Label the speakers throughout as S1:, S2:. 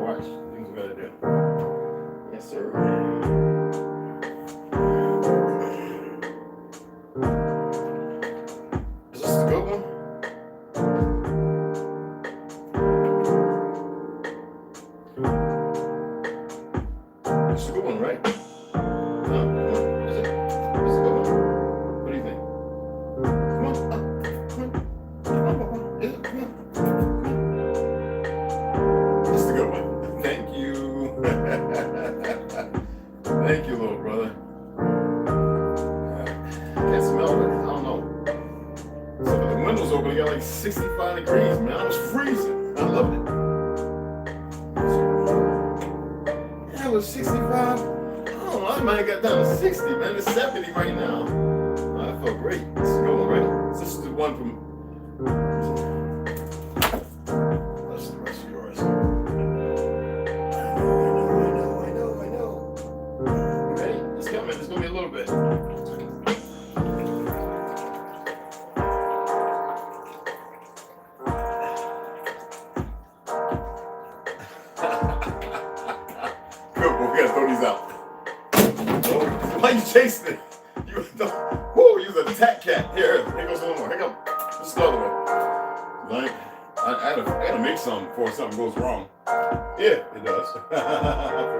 S1: watch. Things we gotta do. Yes, sir. Is this a good one? It's a good one, right? No, is it? It's a good one. What do you think? Come on, up. Come on. Come on, Papa. Is it? Come on. It's a good one. Thank you. Thank you, little brother. I can't smell it. I don't know. Some of the windows open, they got like 65 degrees, man. I was freezing. I loved it. Yeah, it was 65. I don't know. I might have got down to 60, man. It's 70 right now. Oh, that felt great. This is going right. This is the one from. That's the rest of yours. I know. Ready? It's coming. It's going to be a little bit. Good, we gotta throw these out. Oh, why you chasing it? You was a tat cat. Here goes one more. Here go. This is the other one. Like, I gotta make something before something goes wrong. Yeah, it does. For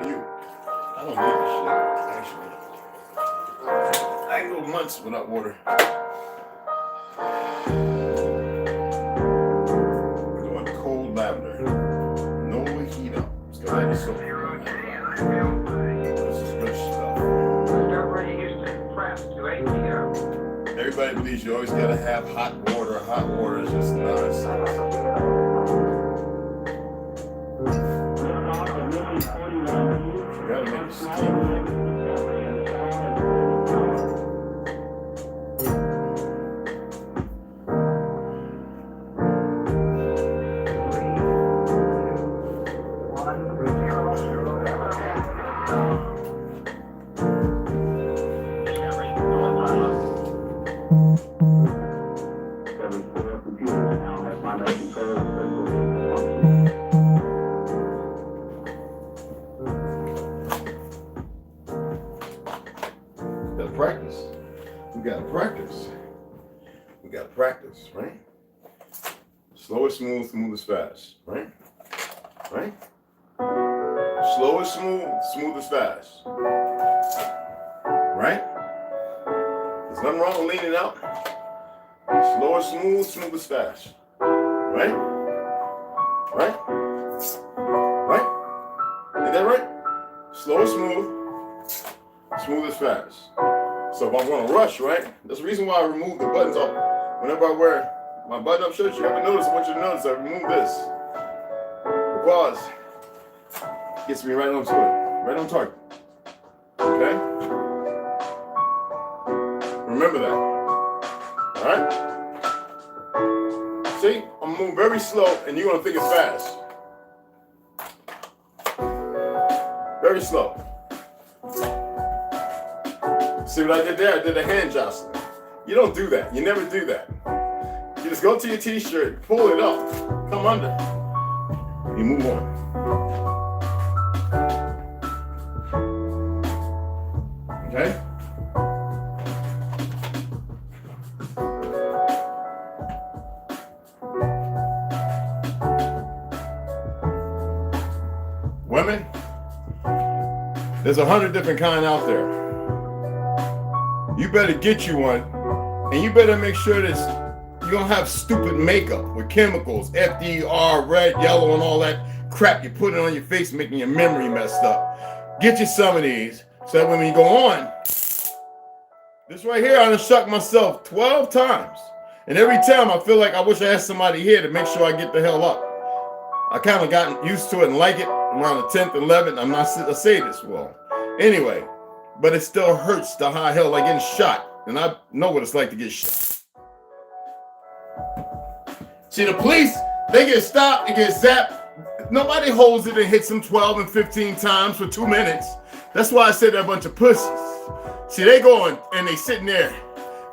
S1: you. I don't need this shit, actually. I can go months without water. I'm doing cold lavender. No heat up. It's gonna be so cold. This is good stuff. Everybody believes you always gotta have hot water. Hot water is just nonsense. You gotta make it steam. We gotta practice, right? Slow is smooth, smooth is fast, right? Right? Slow is smooth, smooth is fast. Right? There's nothing wrong with leaning out. Slow is smooth, smooth is fast. Right? Right? Right? Is that right? Slow is smooth, smooth is fast. So if I'm going to rush, right? That's the reason why I remove the buttons off. Whenever I wear my button-up shirt, you ever notice? I want you to notice I remove this. Because it gets me right onto it. Right on target. Okay? Remember that. Alright? See? I'm moving very slow and you're going to think it's fast. Very slow. See what I did there? I did a hand jostling. You don't do that. You never do that. You just go to your t-shirt, pull it up, come under. You move on. Okay? Women, there's 100 different kind out there. You better get you one, and you better make sure that you don't have stupid makeup with chemicals, FDR, red, yellow, and all that crap you put it on your face, making your memory messed up. Get you some of these, so that when you go on, this right here, I done shocked myself 12 times. And every time I feel like I wish I had somebody here to make sure I get the hell up. I kind of gotten used to it and like it around the 10th and 11th. I'm not I say this well. Anyway. But it still hurts the high hell like getting shot. And I know what it's like to get shot. See, the police, they get stopped and get zapped. Nobody holds it and hits them 12 and 15 times for 2 minutes. That's why I said they're a bunch of pussies. See, they going and they sitting there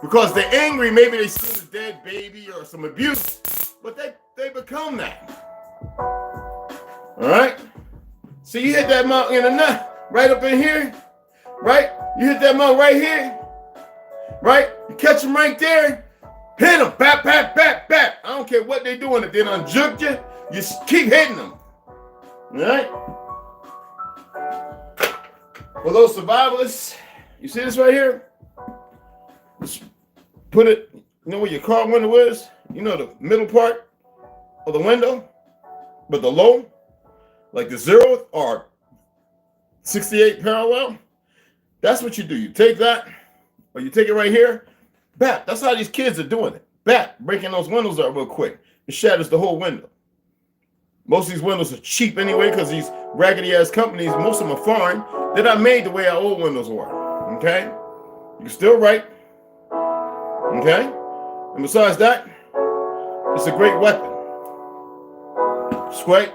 S1: because they're angry. Maybe they seen a dead baby or some abuse, but they become that. All right? See, you hit that mount in the nut, right up in here, right? You hit that mount right here, right? You catch them right there, hit them, bap, bap, bap, bap. I don't care what they're doing. If they done juked you, you keep hitting them, all right? For those survivalists, you see this right here? Just put it, you know where your car window is? You know the middle part of the window, but the low, like the 0th or 68 parallel, that's what you do. You take that, or you take it right here, bap. That's how these kids are doing it. Bap, breaking those windows out real quick. It shatters the whole window. Most of these windows are cheap anyway because these raggedy ass companies, most of them are foreign. They're not made the way our old windows were, okay? You can still write, okay? And besides that, it's a great weapon. Swipe,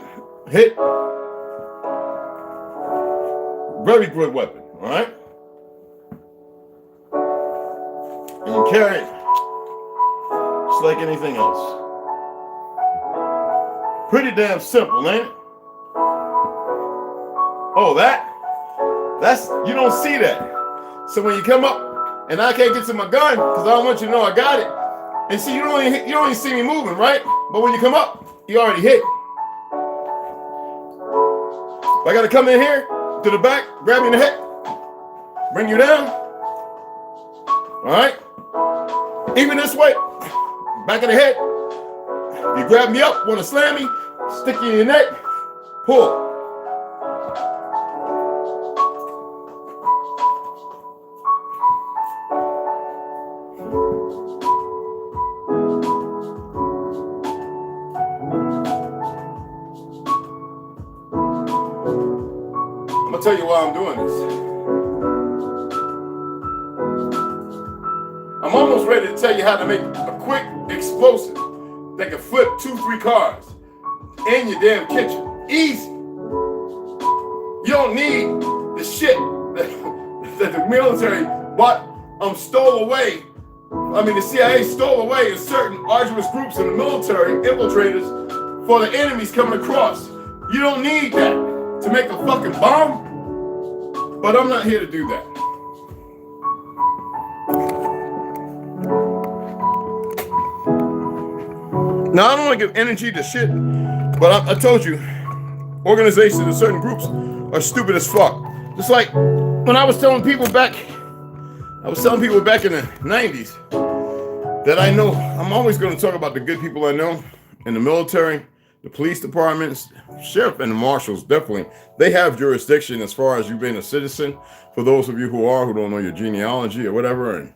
S1: hit. Very good weapon, all right? And you carry it just like anything else. Pretty damn simple, ain't it? Oh, that's, you don't see that. So when you come up and I can't get to my gun because I don't want you to know I got it. And see, you don't even see me moving, right? But when you come up, you already hit. If I got to come in here to the back, grab you in the head, bring you down. All right? Even this way, back of the head. You grab me up, want to slam me, stick you in your neck, pull. I'm going to tell you why I'm doing this. I'm almost ready to tell you how to make a quick explosive that can flip 2-3 cars in your damn kitchen. Easy. You don't need the shit that the military stole away. I mean, the CIA stole away in certain arduous groups in the military, infiltrators, for the enemies coming across. You don't need that to make a fucking bomb, but I'm not here to do that. Now, I don't want to give energy to shit, but I told you, organizations and certain groups are stupid as fuck. Just like when I was telling people back in the 90s that I know, I'm always going to talk about the good people I know in the military, the police departments, sheriff and the marshals, definitely. They have jurisdiction as far as you being a citizen. For those of you who don't know your genealogy or whatever, and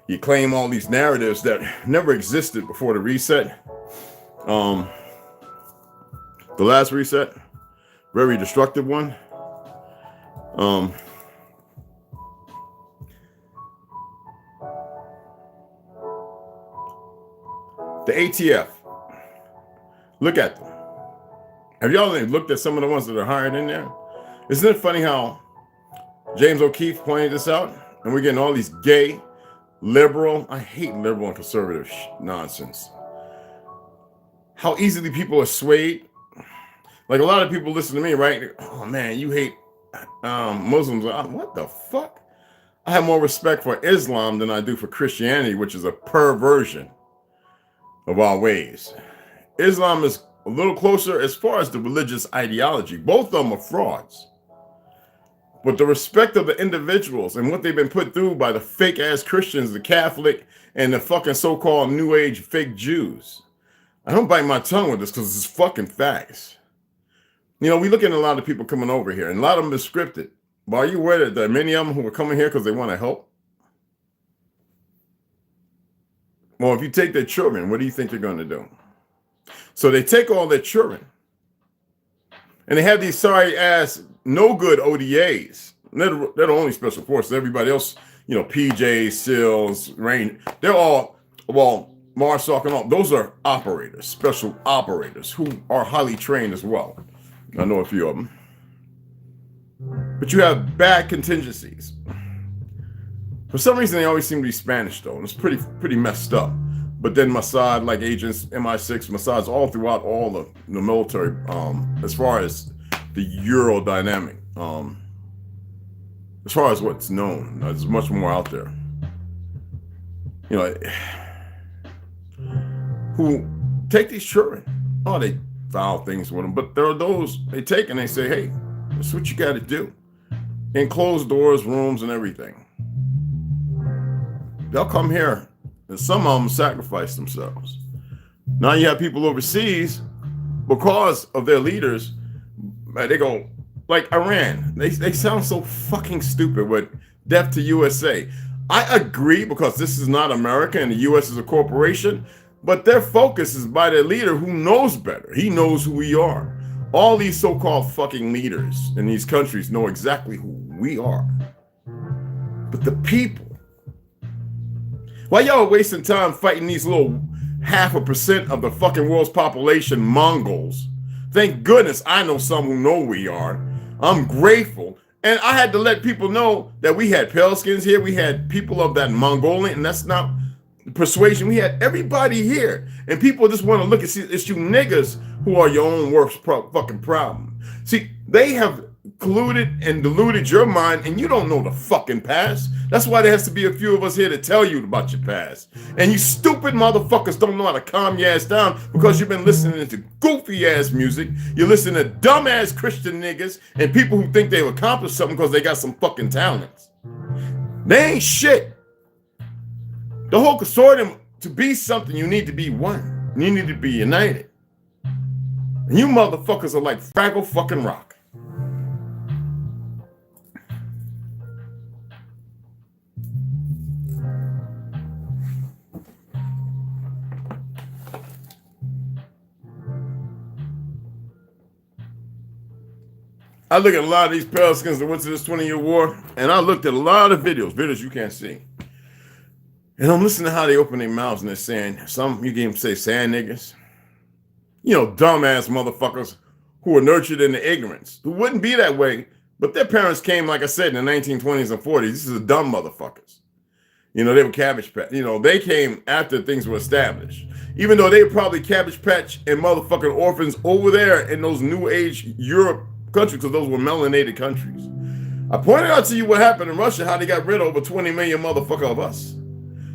S1: you claim all these narratives that never existed before the reset. The last reset, very destructive one. The ATF, look at them. Have y'all looked at some of the ones that are hired in there? Isn't it funny how James O'Keefe pointed this out, and we're getting all these gay, liberal, I hate liberal and conservative nonsense. How easily people are swayed. Like a lot of people listen to me, right? Oh man, you hate Muslims. What the fuck? I have more respect for Islam than I do for Christianity, which is a perversion of our ways. Islam is a little closer as far as the religious ideology. Both of them are frauds. But the respect of the individuals and what they've been put through by the fake ass Christians, the Catholic, and the fucking so-called New Age fake Jews. I don't bite my tongue with this because it's fucking facts. You know, we look at a lot of people coming over here, and a lot of them is scripted. But are you aware that there are many of them who are coming here because they want to help? Well, if you take their children, what do you think they're going to do? So they take all their children, and they have these sorry ass, no good ODAs. They're the only special forces. Everybody else, you know, PJs, SEALs, Rain, they're all, well, MARSOC and all, those are operators, special operators who are highly trained as well. I know a few of them. But you have bad contingencies. For some reason, they always seem to be Spanish, though, and it's pretty messed up. But then Mossad, like agents, MI6, Mossad, all throughout all the military, as far as the Euro dynamic. As far as what's known, there's much more out there. You know, who take these children. Oh, they foul things with them, but there are those they take and they say, hey, that's what you got to do. In closed doors, rooms, and everything. They'll come here, and some of them sacrifice themselves. Now you have people overseas, because of their leaders, they go, like Iran, they sound so fucking stupid with death to USA. I agree, because this is not America and the US is a corporation, but their focus is by their leader who knows better. He knows who we are. All these so-called fucking leaders in these countries know exactly who we are. But the people, why y'all wasting time fighting these little 0.5% of the fucking world's population Mongols? Thank goodness I know some who know we are. I'm grateful. And I had to let people know that we had pale skins here. We had people of that Mongolian, and that's not persuasion. We had everybody here. And people just want to look and see, it's you niggas who are your own worst fucking problem. See, they have colluded and diluted your mind, and you don't know the fucking past. That's why there has to be a few of us here to tell you about your past. And you stupid motherfuckers don't know how to calm your ass down because you've been listening to goofy ass music. You listen to dumb ass Christian niggas and people who think they've accomplished something because they got some fucking talents. They ain't shit. The whole consortium, to be something, you need to be one. You need to be united. And you motherfuckers are like Fraggle fucking Rock. I look at a lot of these pale skins that went to this 20-year war, and I looked at a lot of videos you can't see. And I'm listening to how they open their mouths and they're saying, some, you can even say sand niggas. You know, dumbass motherfuckers who were nurtured in the ignorance, who wouldn't be that way, but their parents came, like I said, in the 1920s and 40s. This is dumb motherfuckers. You know, they were Cabbage Patch. You know, they came after things were established. Even though they were probably Cabbage Patch and motherfucking orphans over there in those New Age Europe countries, because those were melanated countries. I pointed out to you what happened in Russia, how they got rid of over 20 million motherfucker of us.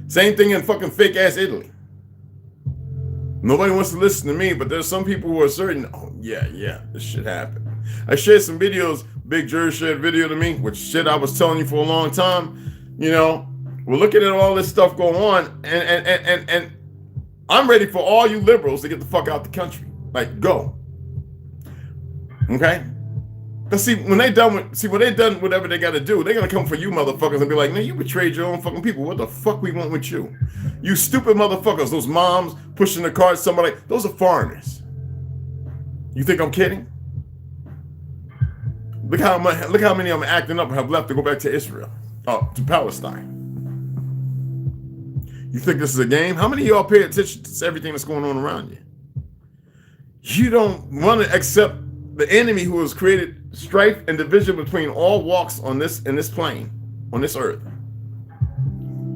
S1: Same thing in fucking fake ass Italy. Nobody wants to listen to me, but there's some people who are certain, oh yeah, this shit happened. I shared some videos, Big Jer shared a video to me, which shit I was telling you for a long time. You know, we're looking at all this stuff going on, and I'm ready for all you liberals to get the fuck out the country. Like, go. Okay? But see, when they done whatever they got to do, they're gonna come for you motherfuckers and be like, man, you betrayed your own fucking people. What the fuck we want with you? You stupid motherfuckers, those moms pushing the cart, somebody, those are foreigners. You think I'm kidding? Look how many of them acting up have left to go back to Israel, to Palestine. You think this is a game? How many of y'all pay attention to everything that's going on around you? You don't want to accept the enemy who has created strife and division between all walks in this plane, on this earth.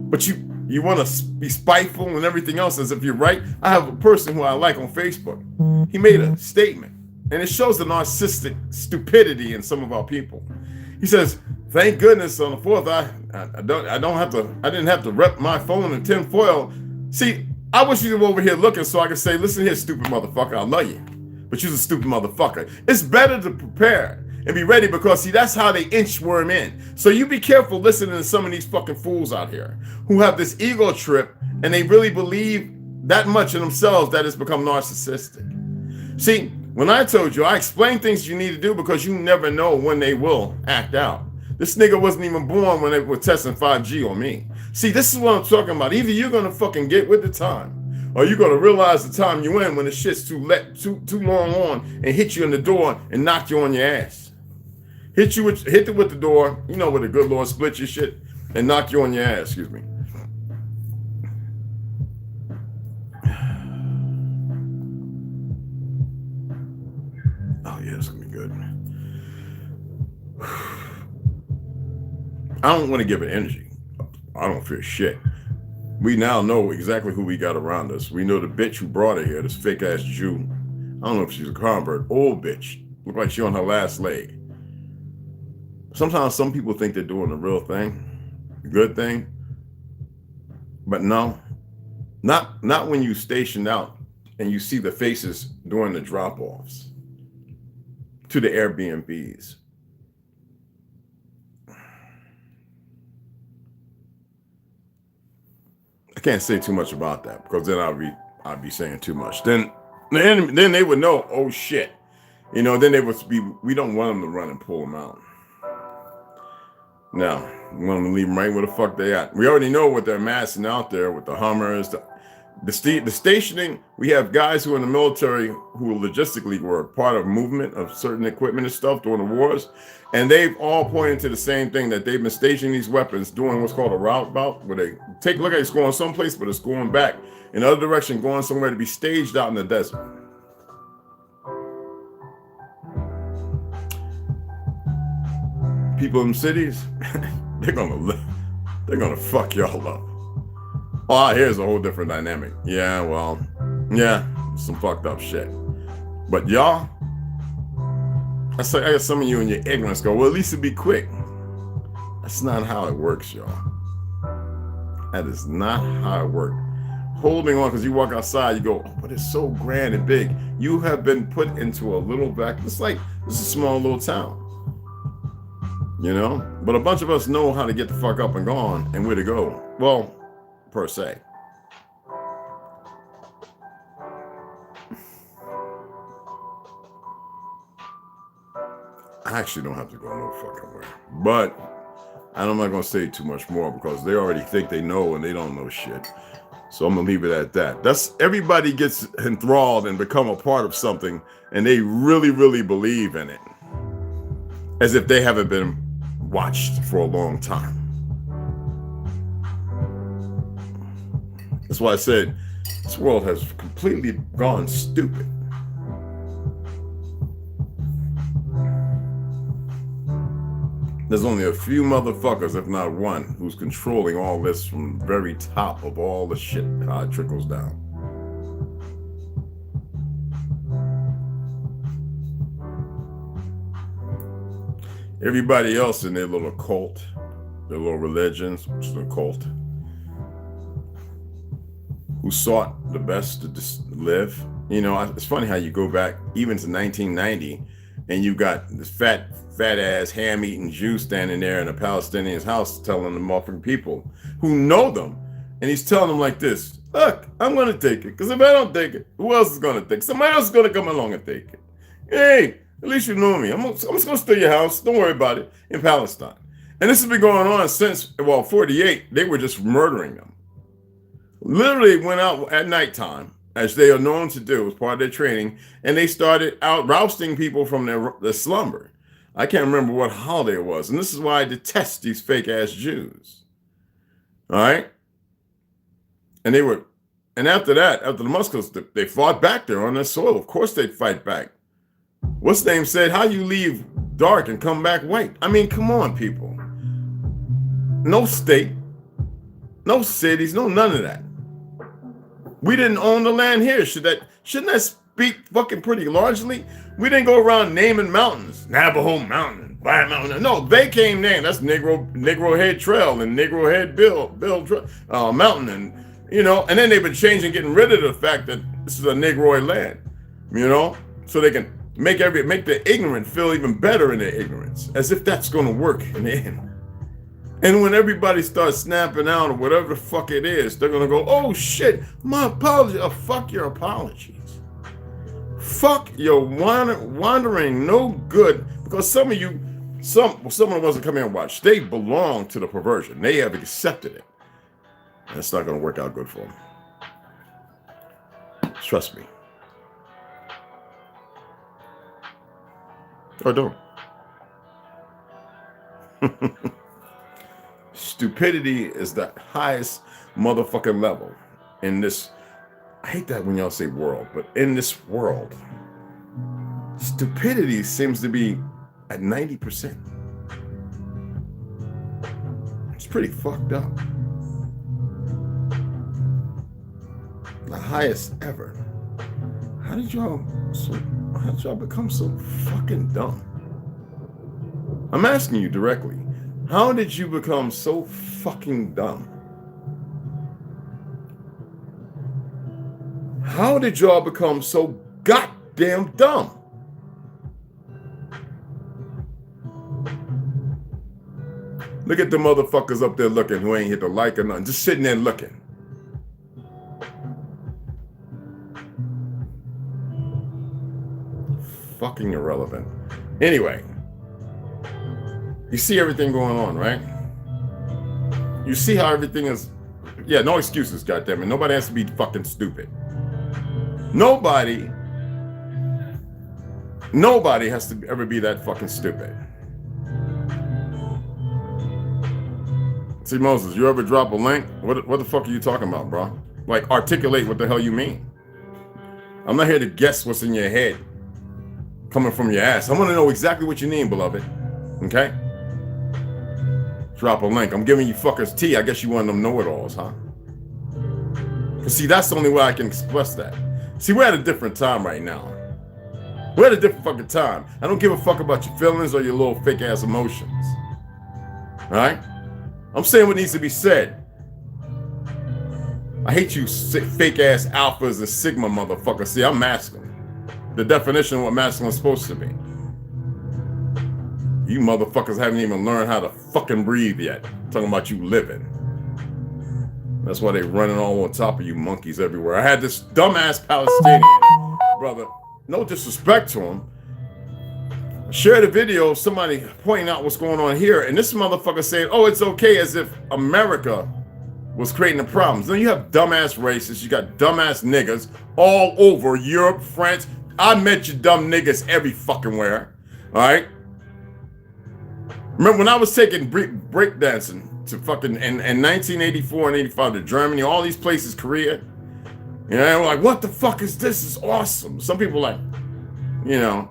S1: But you want to be spiteful and everything else as if you're right. I have a person who I like on Facebook. He made a statement, and it shows the narcissistic stupidity in some of our people. He says, "Thank goodness on the 4th, I didn't have to rep my phone in tinfoil." See, I wish you were over here looking so I could say, "Listen here, stupid motherfucker, I love you, but you're a stupid motherfucker." It's better to prepare and be ready, because see, that's how they inchworm in. So you be careful listening to some of these fucking fools out here who have this ego trip and they really believe that much in themselves that it's become narcissistic. See, when I told you, I explained things you need to do because you never know when they will act out. This nigga wasn't even born when they were testing 5G on me. See, this is what I'm talking about. Either you're gonna fucking get with the time, or you're gonna realize the time you in when the shit's too long on and hit you in the door and knock you on your ass. Hit it with the door, you know, where the good Lord split your shit and knock you on your ass, excuse me. Oh yeah, it's gonna be good. I don't want to give it energy. I don't fear shit. We now know exactly who we got around us. We know the bitch who brought her here, this fake ass Jew. I don't know if she's a convert, old bitch. Look like she on her last leg. Sometimes some people think they're doing the real thing, the good thing, but no, not when you stationed out and you see the faces during the drop-offs to the Airbnbs. I can't say too much about that because then I'd be saying too much. Then they would know, oh shit. You know, then they would be, we don't want them to run and pull them out. No, we want them to leave them right where the fuck they at. We already know what they're amassing out there with the Hummers, the stationing. We have guys who are in the military who logistically were part of movement of certain equipment and stuff during the wars. And they've all pointed to the same thing, that they've been stationing these weapons, doing what's called a route bout, where they take a look at it's going someplace, but it's going back in the other direction, going somewhere to be staged out in the desert. People in cities, they're gonna fuck y'all up. Oh, here's a whole different dynamic. Yeah, well, yeah, some fucked up shit. But y'all, I guess some of you in your ignorance go, well, at least it'd be quick. That's not how it works, y'all. That is not how it works. Holding on, because you walk outside, you go, oh, but it's so grand and big. You have been put into a little back. It's like, this is a small little town. You know? But a bunch of us know how to get the fuck up and gone and where to go. Well, per se. I actually don't have to go no fucking where. But I'm not going to say too much more because they already think they know and they don't know shit. So I'm going to leave it at that. That's everybody gets enthralled and become a part of something and they really, really believe in it. As if they haven't been watched for a long time. That's why I said this world has completely gone stupid. There's only a few motherfuckers, if not one, who's controlling all this from the very top of all the shit, how it trickles down. Everybody else in their little cult, their little religions, which is a cult, who sought the best to just live. You know, it's funny how you go back even to 1990 and you got this fat ass ham-eating Jew standing there in a Palestinian's house telling the motherfucking people who know them. And he's telling them like this, look, I'm going to take it. Because if I don't take it, who else is going to take it? Somebody else is going to come along and take it. Hey, at least you know me. I'm just going to steal your house. Don't worry about it. In Palestine. And this has been going on since, well, 48. They were just murdering them. Literally went out at nighttime, as they are known to do as part of their training, and they started out rousting people from their slumber. I can't remember what holiday it was. And this is why I detest these fake-ass Jews. All right? And after that, after the Muslims, they fought back there on their soil. Of course they'd fight back. What's name said, how you leave dark and come back white? I mean, come on, people. No state, no cities, no none of that. We didn't own the land here. Shouldn't that speak fucking pretty largely? We didn't go around naming mountains. Navajo Mountain, Black Mountain. No, they came named. That's Negro Head Trail and Negro Head Bill Mountain, and you know. And then they've been changing, getting rid of the fact that this is a Negroid land, you know, so they can make the ignorant feel even better in their ignorance, as if that's going to work in the end. And when everybody starts snapping out or whatever the fuck it is, they're going to go, oh shit, my apology. Oh, fuck your apologies. Fuck your wandering no good. Because some of you, some of the ones that come here and watch, they belong to the perversion. They have accepted it. And it's not going to work out good for them. Trust me. Or don't. Stupidity is the highest motherfucking level in this. I hate that when y'all say world, but in this world, stupidity seems to be at 90%. It's pretty fucked up. The highest ever. how did y'all become so fucking dumb? I'm asking you directly. How did you become so fucking dumb? How did y'all become so goddamn dumb? Look at the motherfuckers up there looking who ain't hit the like or nothing. Just sitting there looking. Fucking irrelevant. Anyway. You see everything going on, right? You see how everything is... Yeah, no excuses, goddammit. Nobody has to be fucking stupid. Nobody has to ever be that fucking stupid. See, Moses, you ever drop a link? What the fuck are you talking about, bro? Like, articulate what the hell you mean. I'm not here to guess what's in your head coming from your ass. I want to know exactly what you mean, beloved. Okay? Drop a link. I'm giving you fuckers tea. I guess you want them know-it-alls, huh? Because see, that's the only way I can express that. See, we're at a different time right now. We're at a different fucking time. I don't give a fuck about your feelings or your little fake-ass emotions. All right? I'm saying what needs to be said. I hate you fake-ass alphas and sigma motherfuckers. See, I'm masculine. The definition of what masculine is supposed to be. You motherfuckers haven't even learned how to fucking breathe yet. Talking about you living. That's why they running all on top of you monkeys everywhere. I had this dumbass Palestinian brother, no disrespect to him, shared a video of somebody pointing out what's going on here, and this motherfucker saying, oh, it's okay, as if America was creating the problems. Then you have dumbass racists, you got dumbass niggas all over Europe, France. I met you dumb niggas every fucking where, all right? Remember when I was taking breakdancing to fucking in 1984 and 85 to Germany, all these places, Korea, you know, like, what the fuck is this? This is awesome. Some people like, you know,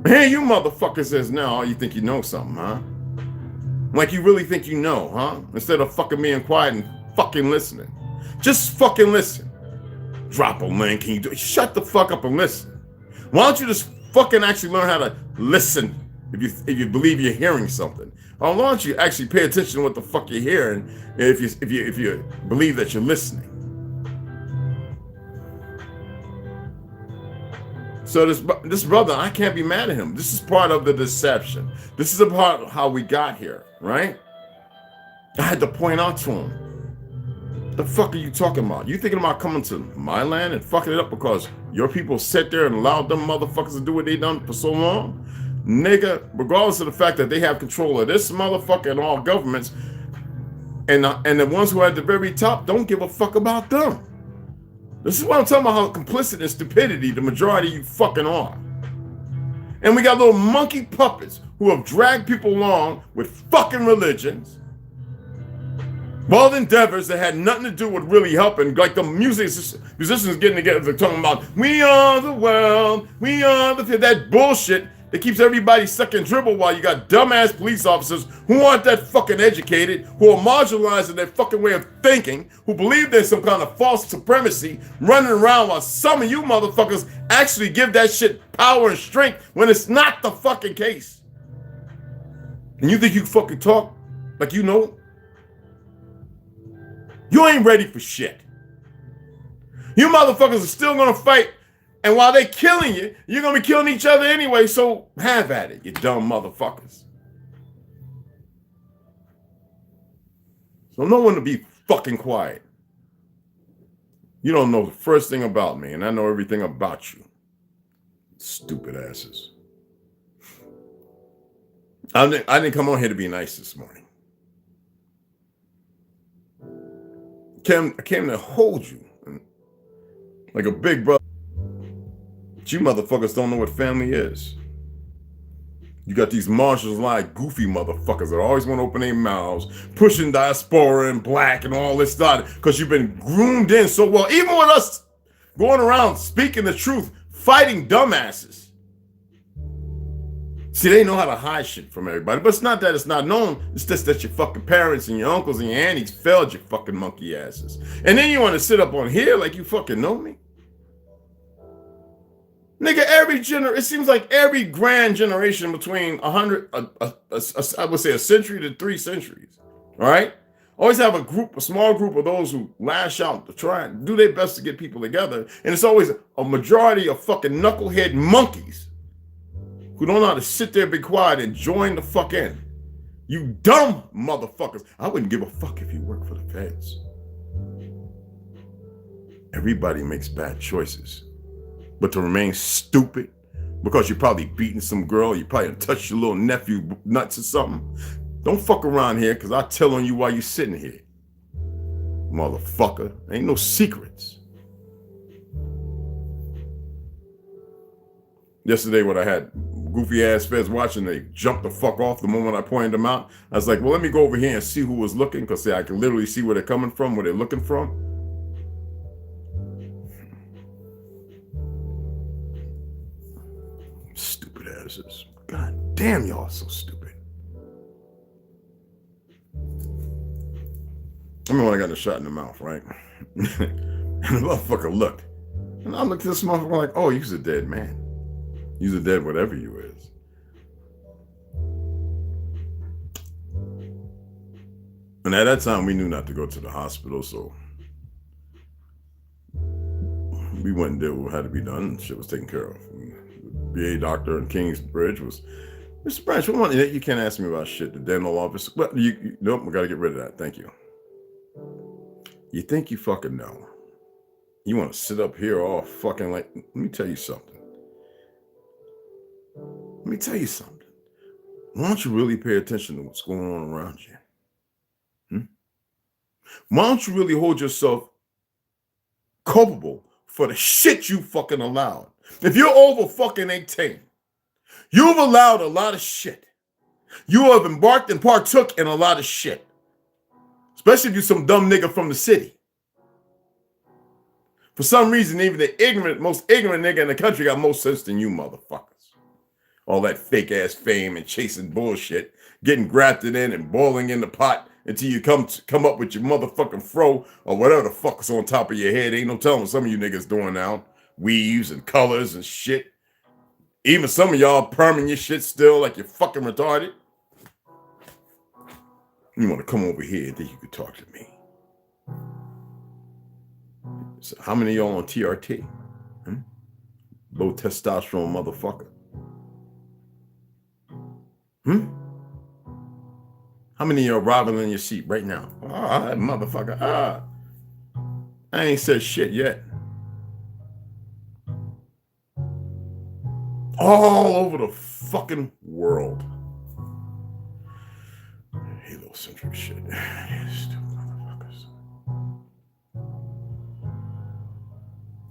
S1: hey, you motherfuckers is now, you think you know something, huh? Like you really think you know, huh? Instead of fucking being quiet and fucking listening. Just fucking listen. Drop a link. Can you do? Shut the fuck up and listen. Why don't you just fucking actually learn how to listen if you believe you're hearing something? Or why don't you actually pay attention to what the fuck you're hearing if you believe that you're listening? So this brother, I can't be mad at him. This is part of the deception. This is a part of how we got here, right? I had to point out to him. The fuck are you talking about? You thinking about coming to my land and fucking it up because your people sat there and allowed them motherfuckers to do what they done for so long? Nigga, regardless of the fact that they have control of this motherfucker and all governments, and the ones who are at the very top don't give a fuck about them. This is what I'm talking about, how complicit and stupidity the majority of you fucking are. And we got little monkey puppets who have dragged people along with fucking religions, world endeavors that had nothing to do with really helping, like the musicians getting together, they're talking about, we are the world, we are that bullshit that keeps everybody sucking dribble while you got dumbass police officers who aren't that fucking educated, who are marginalized in their fucking way of thinking, who believe there's some kind of false supremacy running around while some of you motherfuckers actually give that shit power and strength when it's not the fucking case. And you think you fucking talk like you know? You ain't ready for shit. You motherfuckers are still gonna fight. And while they're killing you, you're going to be killing each other anyway, so have at it, you dumb motherfuckers. So no one to be fucking quiet. You don't know the first thing about me, and I know everything about you. Stupid asses. I didn't come on here to be nice this morning. I came to hold you like a big brother. You motherfuckers don't know what family is. You got these marginalized, goofy motherfuckers that always want to open their mouths, pushing diaspora and black and all this stuff, because you've been groomed in so well. Even with us going around speaking the truth, fighting dumbasses. See, they know how to hide shit from everybody, but it's not that it's not known. It's just that your fucking parents and your uncles and your aunties failed your fucking monkey asses. And then you want to sit up on here like you fucking know me? Nigga, it seems like every grand generation between I would say a century to 3 centuries, all right? Always have a small group of those who lash out to try and do their best to get people together. And it's always a majority of fucking knucklehead monkeys who don't know how to sit there, be quiet, and join the fuck in. You dumb motherfuckers. I wouldn't give a fuck if you work for the feds. Everybody makes bad choices. But to remain stupid because you're probably beating some girl, you probably touched your little nephew nuts or something. Don't fuck around here because I'll tell on you while you're sitting here. Motherfucker. Ain't no secrets. Yesterday when I had goofy ass feds watching, they jumped the fuck off the moment I pointed them out. I was like, well, let me go over here and see who was looking, because I can literally see where they're coming from, where they're looking from. Stupid asses. God damn, y'all so stupid. I mean, when I got the shot in the mouth, right? And the motherfucker looked. And I looked at this motherfucker like, oh, you's a dead man. You's a dead whatever you is. And at that time, we knew not to go to the hospital, so we went and did what had to be done, and shit was taken care of. The VA doctor in Kingsbridge was, Mr. Branch, you can't ask me about shit. The dental office, well, nope, we got to get rid of that. Thank you. You think you fucking know. You want to sit up here all fucking like, let me tell you something. Let me tell you something. Why don't you really pay attention to what's going on around you? Why don't you really hold yourself culpable for the shit you fucking allowed? If you're over fucking 18, you've allowed a lot of shit. You have embarked and partook in a lot of shit. Especially if you're some dumb nigga from the city. For some reason, even the most ignorant nigga in the country got more sense than you motherfuckers. All that fake ass fame and chasing bullshit, getting grafted in and boiling in the pot until you come up with your motherfucking fro or whatever the fuck is on top of your head. Ain't no telling what some of you niggas doing now. Weaves and colors and shit. Even some of y'all perming your shit still like you're fucking retarded. You want to come over here and think you could talk to me. So how many of y'all on TRT? Low testosterone motherfucker. How many of y'all arriving in your seat right now? That motherfucker. I ain't said shit yet. All over the fucking world. Halo-centric shit. Stupid motherfuckers.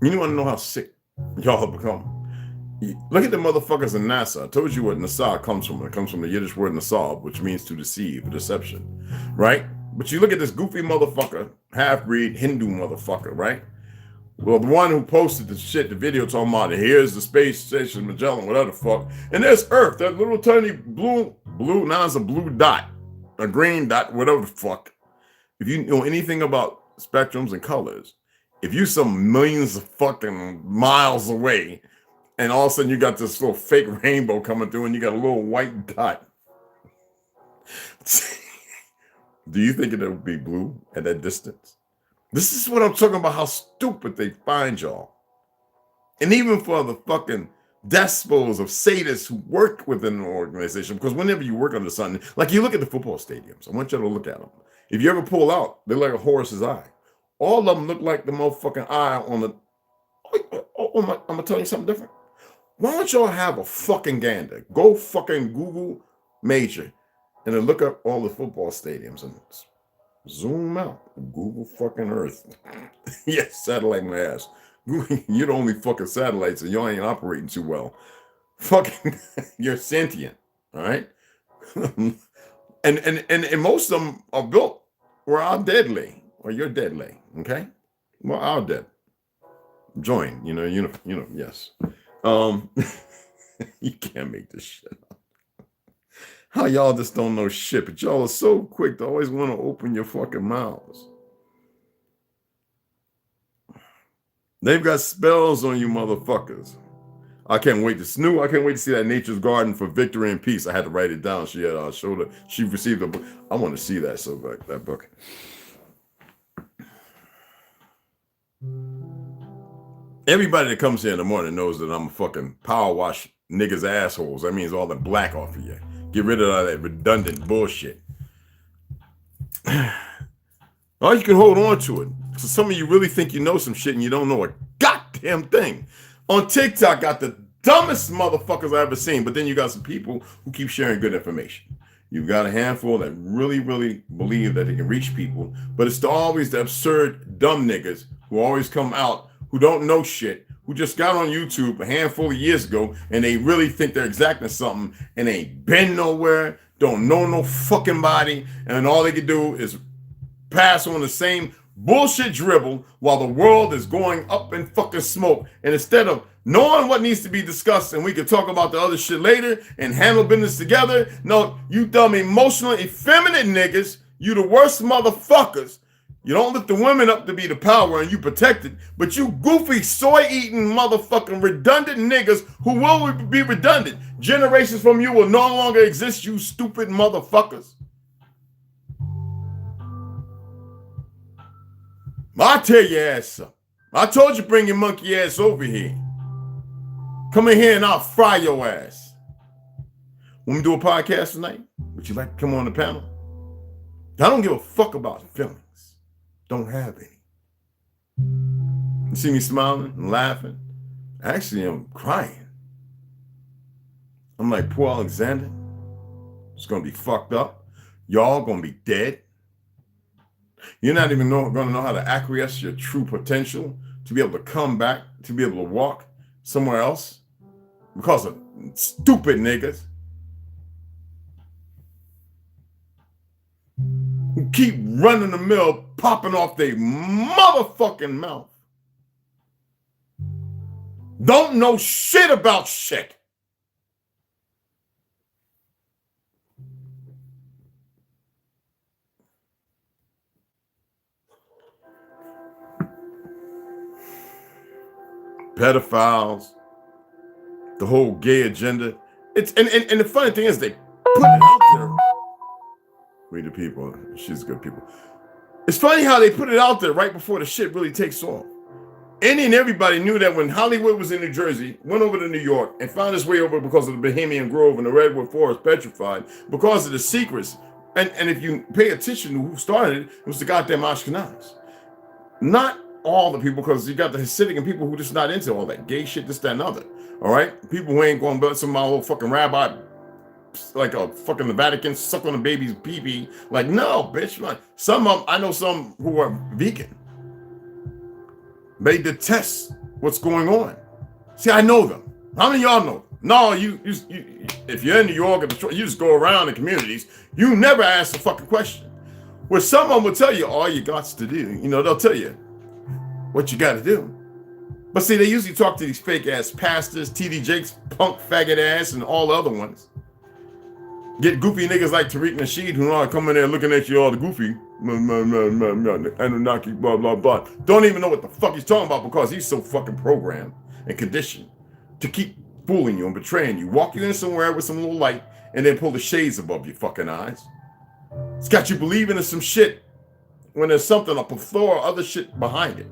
S1: You want to know how sick y'all have become? Look at the motherfuckers in NASA. I told you what Nasa comes from. It comes from the Yiddish word Nasab, which means to deceive, deception, right? But you look at this goofy motherfucker, half-breed Hindu motherfucker, right? Well, the one who posted the shit, the video talking about, here's the space station, Magellan, whatever the fuck. And there's Earth, that little tiny blue, now it's a blue dot, a green dot, whatever the fuck. If you know anything about spectrums and colors, if you some millions of fucking miles away, and all of a sudden you got this little fake rainbow coming through and you got a little white dot. Do you think it would be blue at that distance? This is what I'm talking about, how stupid they find y'all. And even for the fucking despots of sadists who work within an organization, because whenever you work under something, like you look at the football stadiums, I want you to look at them. If you ever pull out, they're like a horse's eye. All of them look like the motherfucking eye on the, I'm going to tell you something different. Why don't y'all have a fucking gander? Go fucking Google Major and then look up all the football stadiums and zoom out. Google fucking Earth. Yes, satellite my ass. You're the only fucking satellites and y'all ain't operating too well. Fucking, you're sentient, all right? and most of them are built where our dead lay, or your dead lay, okay? Well, our dead. Join, yes. You can't make this shit up. How y'all just don't know shit, but y'all are so quick to always want to open your fucking mouths. They've got spells on you motherfuckers. I can't wait to Snoo. I can't wait to see that Nature's Garden for Victory and Peace. I had to write it down. She had showed her. She received a book. I want to see that so bad, that book. Everybody that comes here in the morning knows that I'm a fucking power wash niggas assholes. That means all the black off of you. Get rid of all that redundant bullshit. Or you can hold on to it. So some of you really think you know some shit and you don't know a goddamn thing. On TikTok, got the dumbest motherfuckers I've ever seen, but then you got some people who keep sharing good information. You've got a handful that really, really believe that they can reach people, but it's always the absurd dumb niggas who always come out who don't know shit, who just got on YouTube a handful of years ago and they really think they're exacting something and they ain't been nowhere, don't know no fucking body, and all they can do is pass on the same bullshit dribble while the world is going up in fucking smoke. And instead of knowing what needs to be discussed and we can talk about the other shit later and handle business together, no, you dumb emotional, effeminate niggas, you the worst motherfuckers. You don't lift the women up to be the power and you protect it, but you goofy soy-eating motherfucking redundant niggas who will be redundant. Generations from you will no longer exist, you stupid motherfuckers. I'll tear your ass up. I told you bring your monkey ass over here. Come in here and I'll fry your ass. When we do a podcast tonight, would you like to come on the panel? I don't give a fuck about feelings. Don't have any. You see me smiling and laughing? Actually, I'm crying. I'm like, poor Alexander. It's going to be fucked up. Y'all going to be dead. You're not even going to know how to acquiesce your true potential to be able to come back, to be able to walk somewhere else because of stupid niggas who keep running the mill, popping off their motherfucking mouth. Don't know shit about shit. Pedophiles, the whole gay agenda. It's and the funny thing is they put it out there. We the people, she's good people. It's funny how they put it out there right before the shit really takes off. Any and everybody knew that when Hollywood was in New Jersey, went over to New York and found its way over because of the Bohemian Grove and the Redwood Forest petrified, because of the secrets. And if you pay attention to who started it, it was the goddamn Ashkenaz. Not all the people, because you got the Hasidic and people who just not into all that gay shit, this, that, and other. All right? People who ain't going to let some old fucking rabbi, like a fucking the Vatican, suck on a baby's pee-pee. Like, no, bitch. Like, some of them, I know some who are vegan. They detest what's going on. See, I know them. How many of y'all know? No, you if you're in New York or Detroit, you just go around in communities. You never ask a fucking question. Where some of them will tell you all you got to do. You know, they'll tell you what you got to do. But see, they usually talk to these fake ass pastors, TD Jakes, punk faggot ass, and all the other ones. Get goofy niggas like Tariq Nasheed who are coming there looking at you all the goofy, Anunnaki, blah, blah, blah. Don't even know what the fuck he's talking about because he's so fucking programmed and conditioned to keep fooling you and betraying you. Walk you in somewhere with some little light and then pull the shades above your fucking eyes. It's got you believing in some shit when there's something, a plethora of other shit behind it.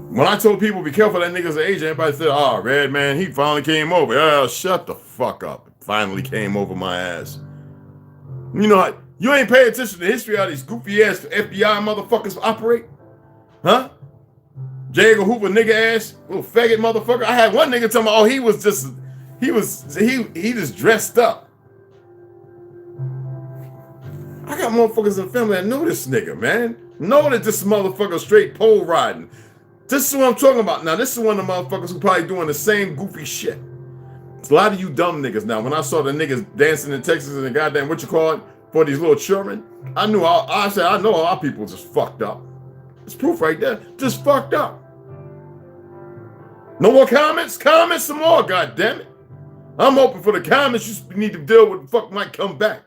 S1: When I told people be careful that nigga's an agent, everybody said, oh, Red Man, he finally came over. Oh, shut the fuck up. Finally came over my ass. You know, you ain't paying attention to the history of how these goofy ass FBI motherfuckers operate? Huh? J. Edgar Hoover nigga ass, little faggot motherfucker. I had one nigga tell me, oh, he just dressed up. I got motherfuckers in the family that know this nigga, man. Know that this motherfucker straight pole riding. This is what I'm talking about. Now, this is one of the motherfuckers who probably doing the same goofy shit. It's a lot of you dumb niggas now. When I saw the niggas dancing in Texas and the goddamn, what you call it, for these little children, I knew, I said, I know our people just fucked up. It's proof right there. Just fucked up. No more comments? Comments some more, goddammit. I'm open for the comments. You need to deal with what the fuck might come back.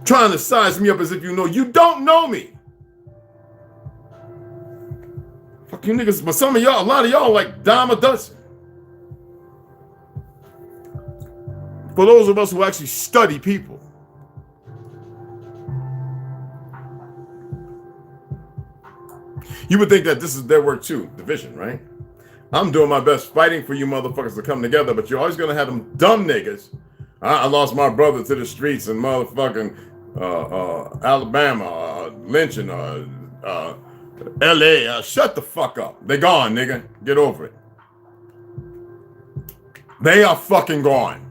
S1: Trying to size me up as if you know. You don't know me. Fuck you niggas. But some of y'all, a lot of y'all like dime a dozen. For those of us who actually study people. You would think that this is their work too, division, right? I'm doing my best fighting for you motherfuckers to come together, but you're always gonna have them dumb niggas. I lost my brother to the streets in motherfucking Alabama, lynching, LA. Shut the fuck up. They're gone, nigga. Get over it. They are fucking gone.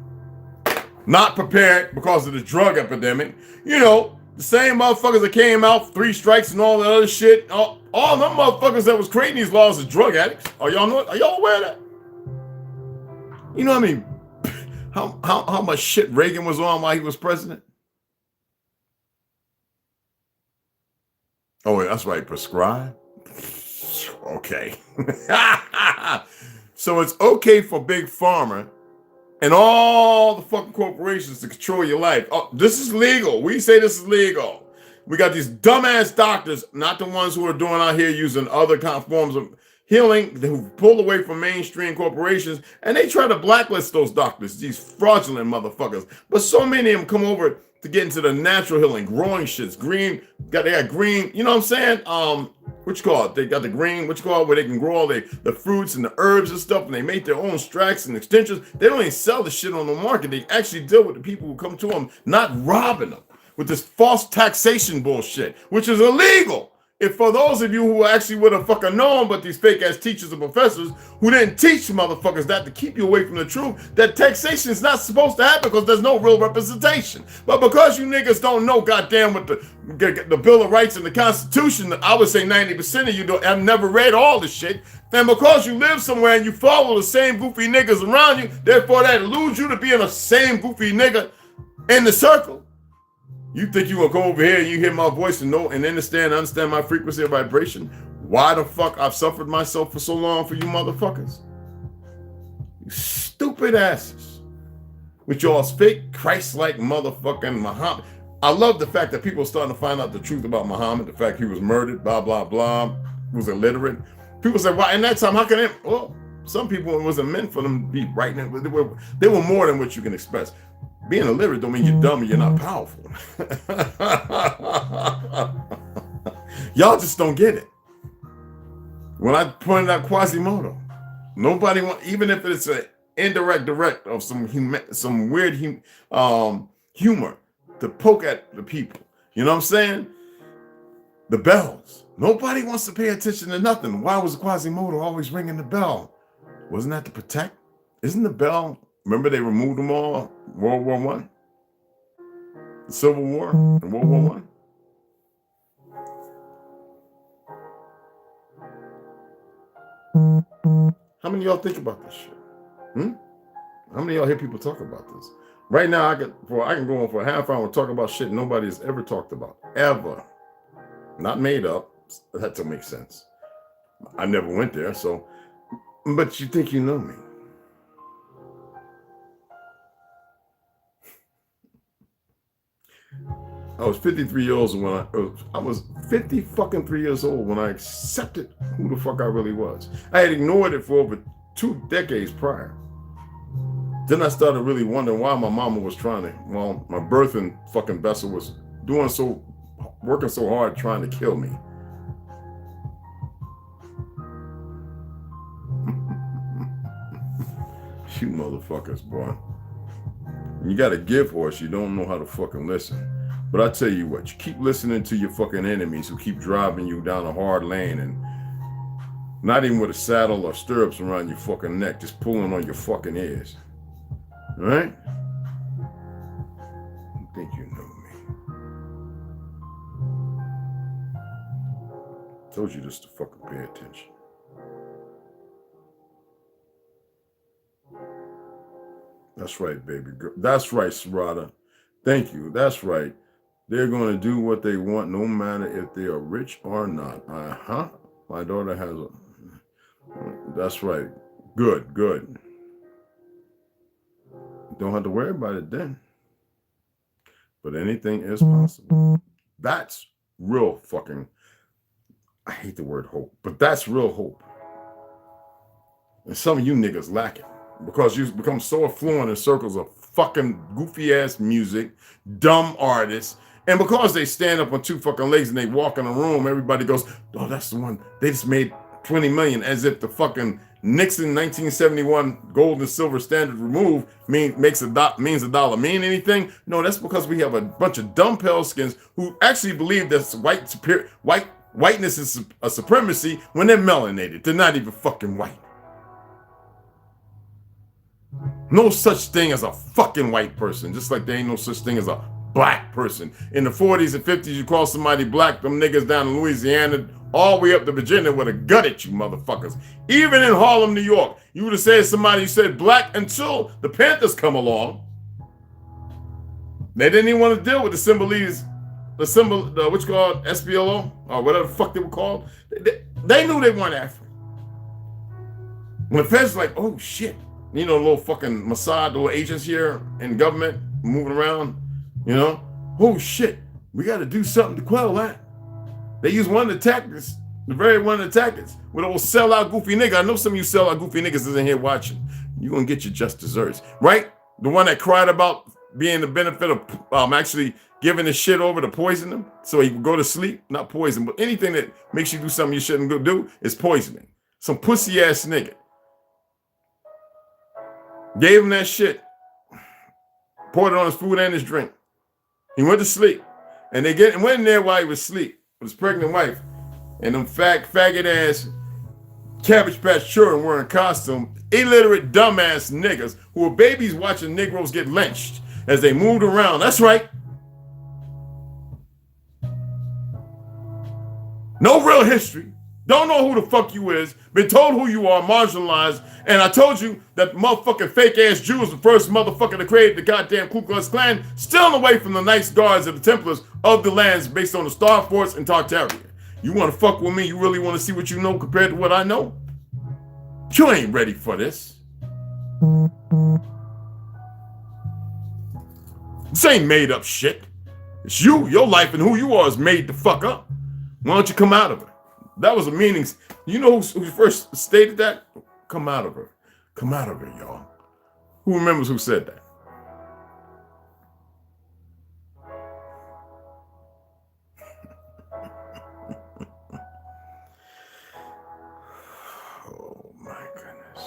S1: Not prepared because of the drug epidemic. You know, the same motherfuckers that came out, 3 strikes and all that other shit. All them motherfuckers that was creating these laws are drug addicts. Are y'all aware of that? You know what I mean? How much shit Reagan was on while he was president? Oh, that's right, prescribed? Okay. So it's okay for Big Pharma and all the fucking corporations to control your life. Oh, this is legal. We say this is legal. We got these dumbass doctors, not the ones who are doing out here using other kind of forms of healing, who pull away from mainstream corporations, and they try to blacklist those doctors, these fraudulent motherfuckers. But so many of them come over to get into the natural healing, growing shits, green. They got green. You know what I'm saying? What you call it? They got the green. What you call it? Where they can grow all the fruits and the herbs and stuff, and they make their own extracts and extensions. They don't even sell the shit on the market. They actually deal with the people who come to them, not robbing them with this false taxation bullshit, which is illegal. If for those of you who actually would have fucking known, but these fake ass teachers and professors who didn't teach motherfuckers that to keep you away from the truth, that taxation is not supposed to happen because there's no real representation. But because you niggas don't know goddamn what the Bill of Rights and the Constitution, I would say 90% of you have never read all this shit. And because you live somewhere and you follow the same goofy niggas around you, therefore that alludes you to being the same goofy nigga in the circle. You think you gonna go over here and you hear my voice and know and understand my frequency of vibration? Why the fuck I've suffered myself for so long for you motherfuckers? You stupid asses. With y'all's fake Christ-like motherfucking Muhammad. I love the fact that people are starting to find out the truth about Muhammad, the fact he was murdered, blah, blah, blah, he was illiterate. People say, why in that time, how can it? Well, some people, it wasn't meant for them to be right now. They were more than what you can expect. Being illiterate don't mean you're dumb and you're not powerful. Y'all just don't get it. When I pointed out Quasimodo, nobody want, even if it's an indirect direct of some weird humor to poke at the people. You know what I'm saying? The bells. Nobody wants to pay attention to nothing. Why was Quasimodo always ringing the bell? Wasn't that to protect? Isn't the bell? Remember they removed them all? World War I? The Civil War and World War I? How many of y'all think about this shit? How many of y'all hear people talk about this? Right now, I can go on for a half hour and talk about shit nobody has ever talked about. Ever. Not made up. That doesn't make sense. I never went there, so. But you think you know me. I was 53 years old when I was 50 fucking 3 years old when I accepted who the fuck I really was. I had ignored it for over 2 decades prior. Then I started really wondering why my mama was trying to, well, my birthing fucking vessel was working so hard trying to kill me. You motherfuckers, boy. You gotta give horse, you don't know how to fucking listen. But I tell you what, you keep listening to your fucking enemies who keep driving you down a hard lane and not even with a saddle or stirrups around your fucking neck, just pulling on your fucking ears. All right? I think you know me. Told you just to fucking pay attention. That's right, baby girl. That's right, Sharita. Thank you. That's right. They're going to do what they want no matter if they are rich or not. My daughter has a... That's right. Good. Don't have to worry about it then. But anything is possible. That's real fucking, I hate the word hope, but that's real hope. And some of you niggas lack it because you've become so affluent in circles of fucking goofy ass music, dumb artists, and because they stand up on two fucking legs and they walk in a room, everybody goes, oh, that's the one. They just made 20 million, as if the fucking Nixon 1971 gold and silver standard removed means a dollar mean anything. No, that's because we have a bunch of dumb pale skins who actually believe that whiteness is a supremacy when they're melanated. They're not even fucking white. No such thing as a fucking white person, just like there ain't no such thing as a black person. In the 40s and 50s, you call somebody black, them niggas down in Louisiana, all the way up to Virginia would have gutted you motherfuckers. Even in Harlem, New York, you would have said somebody who said black until the Panthers come along. They didn't even want to deal with what you call SPLO, or whatever the fuck they were called. They knew they weren't African. When the feds like, oh shit, you know, little fucking Mossad, little agents here in government moving around, you know, oh shit, we got to do something to quell that. They use one of the tactics, with old sellout goofy nigga. I know some of you sellout goofy niggas isn't here watching. You're going to get your just desserts, right? The one that cried about being the benefit of actually giving the shit over to poison him so he would go to sleep. Not poison, but anything that makes you do something you shouldn't go do is poisoning. Some pussy ass nigga. Gave him that shit. Poured it on his food and his drink. He went to sleep. And they went in there while he was asleep with his pregnant wife. And them faggot ass Cabbage Patch children wearing costume, illiterate dumbass niggas who were babies watching Negroes get lynched as they moved around. That's right. No real history. Don't know who the fuck you is. Been told who you are, marginalized. And I told you that motherfucking fake ass Jew was the first motherfucker to create the goddamn Ku Klux Klan, stealing away from the nice guards of the Templars of the lands based on the Star Force and Tartaria. You want to fuck with me? You really want to see what you know compared to what I know? You ain't ready for this. This ain't made up shit. It's you. Your life and who you are is made the fuck up. Why don't you come out of it? That was a meaning. You know who first stated that? Come out of her. Come out of her, y'all. Who remembers who said that? Oh my goodness.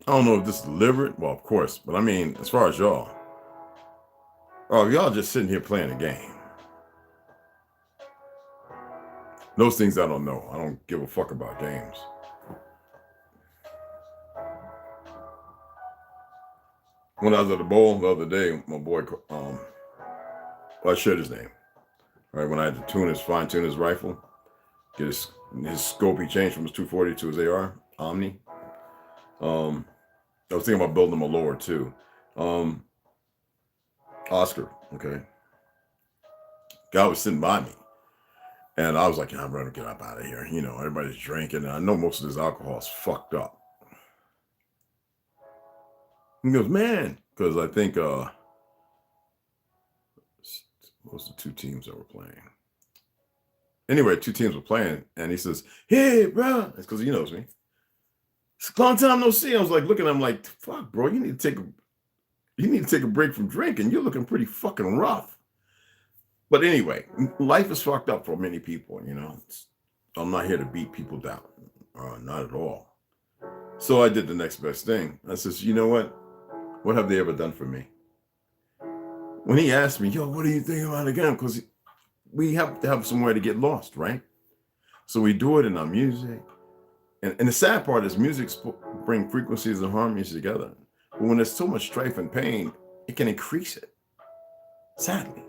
S1: I don't know if this is deliberate. Well, of course. But I mean, as far as y'all. Oh, y'all just sitting here playing a game. Those things I don't know. I don't give a fuck about games. When I was at the bowl the other day, my boy, I shared his name. Right, when I had to fine tune his rifle, get his scope, he changed from his 240 to his AR, Omni. I was thinking about building him a lower too. Oscar, okay. Guy was sitting by me. And I was like, I'm ready to get up out of here. You know, everybody's drinking. And I know most of this alcohol is fucked up. He goes, man, because I think, what was the two teams that were playing? Anyway, two teams were playing. And he says, hey, bro. It's because he knows me. It's a long time no see. I was like, looking at him like, fuck, bro, you need to take a break from drinking. You're looking pretty fucking rough. But anyway, life is fucked up for many people, you know. I'm not here to beat people down. Not at all. So I did the next best thing. I says, you know what? What have they ever done for me? When he asked me, yo, what do you think about the game? Because we have to have somewhere to get lost, right? So we do it in our music. And the sad part is music bring frequencies and harmonies together. But when there's so much strife and pain, it can increase it. Sadly.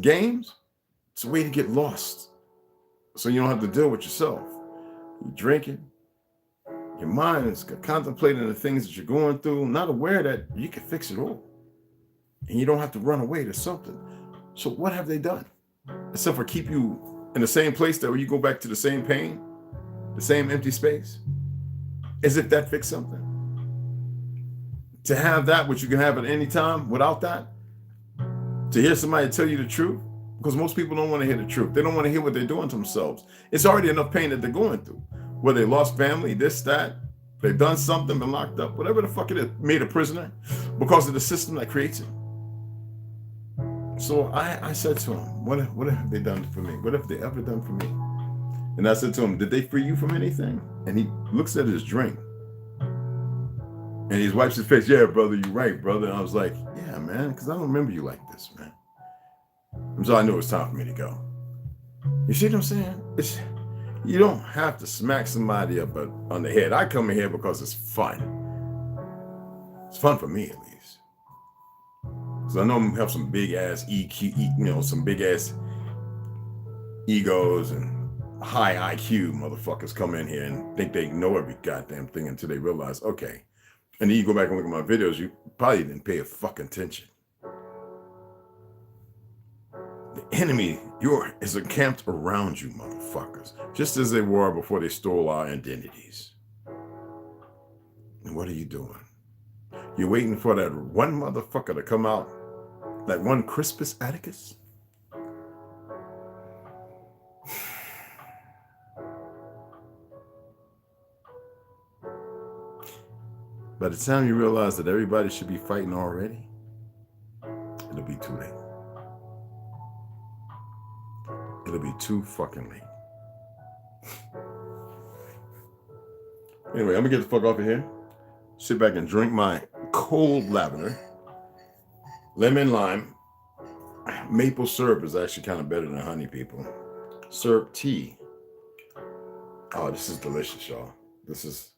S1: Games, it's a way to get lost. So you don't have to deal with yourself. You're drinking. Your mind is contemplating the things that you're going through, not aware that you can fix it all. And you don't have to run away to something. So what have they done? Except for keep you in the same place that where you go back to the same pain, the same empty space, as if that fixed something. to have that, which you can have at any time without that, to hear somebody tell you the truth, because most people don't want to hear the truth. They don't want to hear what they're doing to themselves. It's already enough pain that they're going through, whether they lost family, this, that, they've done something, been locked up, whatever the fuck it is, made a prisoner because of the system that creates it. So I said to him, what have they done for me? What have they ever done for me? And I said to him, did they free you from anything? And he looks at his drink and he wipes his face. Yeah, brother, you're right, brother. And I was like, yeah, man, because I don't remember you like this, man. And so I knew it was time for me to go. You see what I'm saying? You don't have to smack somebody up on the head. I come in here because it's fun. It's fun for me, at least. Because I know I'm have some big ass EQ, some big ass egos and high IQ motherfuckers come in here and think they know every goddamn thing until they realize, okay. And then you go back and look at my videos, you probably didn't pay a fucking attention. The enemy is encamped around you, motherfuckers, just as they were before they stole our identities. And what are you doing? You're waiting for that one motherfucker to come out, that one Crispus Atticus? By the time you realize that everybody should be fighting already, it'll be too late. It'll be too fucking late. Anyway, I'm gonna get the fuck off of here. Sit back and drink my cold lavender. Lemon lime. Maple syrup is actually kind of better than honey, people. Syrup tea. Oh, this is delicious, y'all. This is,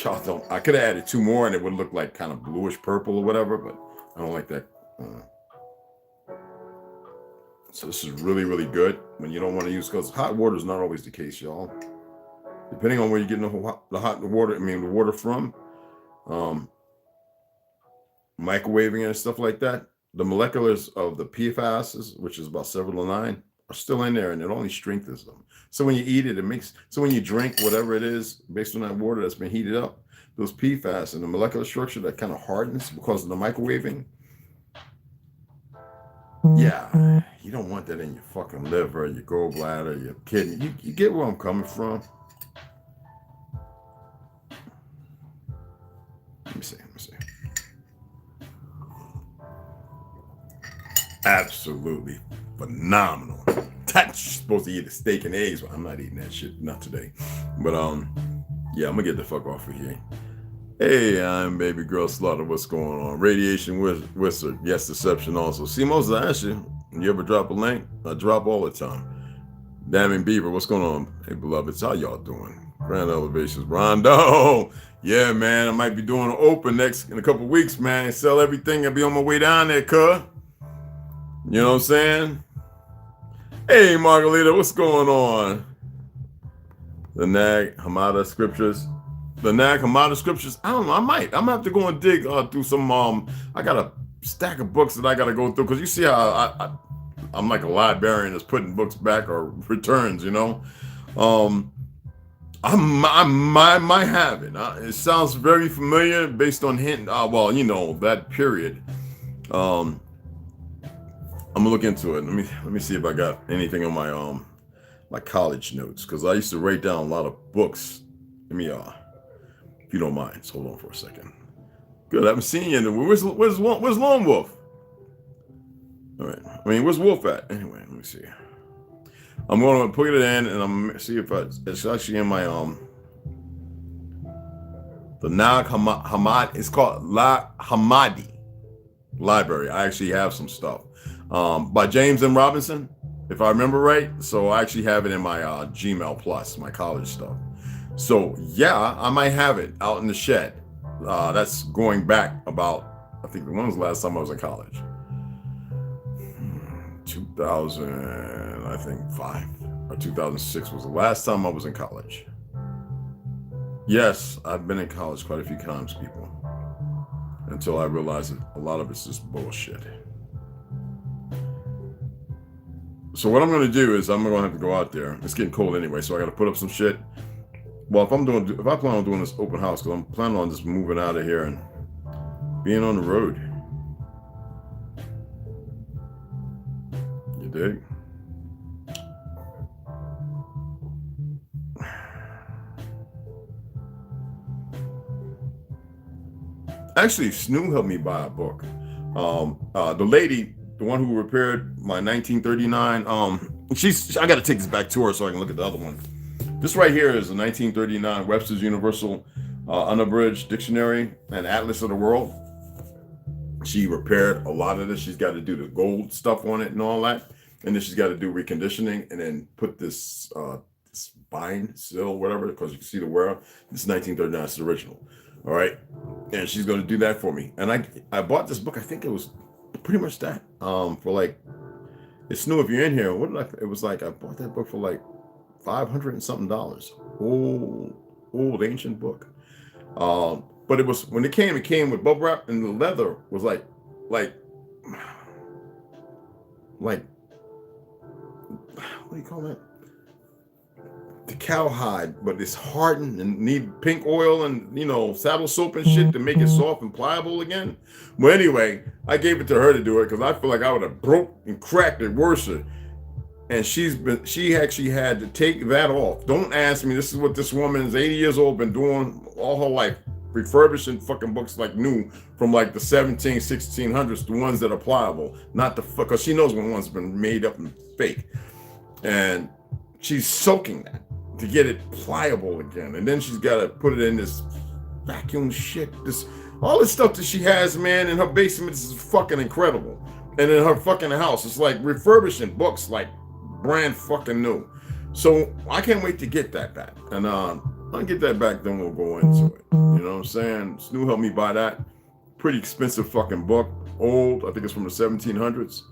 S1: y'all don't, I could have added 2 more and it would look like kind of bluish purple or whatever, but I don't like that. So this is really, really good when you don't want to use, because hot water is not always the case, y'all. Depending on where you're getting the water from, microwaving and stuff like that, the moleculars of the PFASs, which is about several to 9, are still in there, and it only strengthens them. So when you eat it, so when you drink whatever it is, based on that water that's been heated up, those PFAS and the molecular structure that kind of hardens because of the microwaving, yeah, you don't want that in your fucking liver, your gallbladder, your kidney. You get where I'm coming from? Let me see. Absolutely phenomenal. That's supposed to eat a steak and eggs, but I'm not eating that shit, not today. But yeah, I'm gonna get the fuck off of here. Hey, I'm Baby Girl Slaughter. What's going on? Radiation Wizard. Yes, Deception also. See, most of that shit. You ever drop a link? I drop all the time. Damning Beaver. What's going on? Hey, beloveds. How y'all doing? Grand Elevations. Rondo. Yeah, man. I might be doing an open in a couple weeks, man. Sell everything and be on my way down there, cuz. You know what I'm saying? Hey, Margarita. What's going on? The Nag Hammadi Scriptures. The Nag Hammadi Scriptures. I don't know. I'm gonna have to go and dig through some. I got a stack of books that I gotta go through, because you see how I'm like a librarian that's putting books back or returns. You know, I might have it. It sounds very familiar based on hint. Well, you know, that period. I'm gonna look into it. Let me see if I got anything on my my college notes, because I used to write down a lot of books. Let me if you don't mind, just hold on for a second. Good, I haven't seen you. Where's Lone Wolf? All right. I mean, where's Wolf at? Anyway, let me see. I'm going to put it in, and I'm gonna see if it's actually in my the Nag Hammadi. It's called La Hammadi Library. I actually have some stuff by James M. Robinson, if I remember right. So I actually have it in my Gmail Plus, my college stuff. So yeah, I might have it out in the shed. That's going back about, I think, when was the last time I was in college? 2005 or 2006 was the last time I was in college. Yes, I've been in college quite a few times, people, until I realized that a lot of it's just bullshit. So what I'm going to do is I'm going to have to go out there. It's getting cold anyway, so I got to put up some shit. Well, if I plan on doing this open house, because I'm planning on just moving out of here and being on the road. You dig? Actually, Snoo helped me buy a book. The lady, the one who repaired my 1939, I got to take this back to her so I can look at the other one. This right here is a 1939 Webster's Universal Unabridged Dictionary and Atlas of the World. She repaired a lot of this. She's got to do the gold stuff on it and all that. And then she's got to do reconditioning and then put this bind, seal, whatever, because you can see the wear. This is 1939, it's the original. All right. And she's going to do that for me. And I bought this book. I think it was pretty much that for like, it's new if you're in here. What did it was like, I bought that book for like $500 and something. Old ancient book. But it was, when it came with bubble wrap, and the leather was like what do you call that? The cowhide, but it's hardened and need pink oil and, you know, saddle soap and shit to make it soft and pliable again. Well, anyway, I gave it to her to do it because I feel like I would have broke and cracked it worse. And she actually had to take that off. Don't ask me. This is what this woman is 80 years old, been doing all her life, refurbishing fucking books like new from like the 1600s, the ones that are pliable, not the fuck, because she knows when one's been made up and fake. And she's soaking that to get it pliable again. And then she's got to put it in this vacuum shit. All this stuff that she has, man, in her basement is fucking incredible. And in her fucking house, it's like refurbishing books like brand fucking new. So I can't wait to get that back. And when I get that back, then we'll go into it. You know what I'm saying? Snoo helped me buy that. Pretty expensive fucking book. Old. I think it's from the 1700s.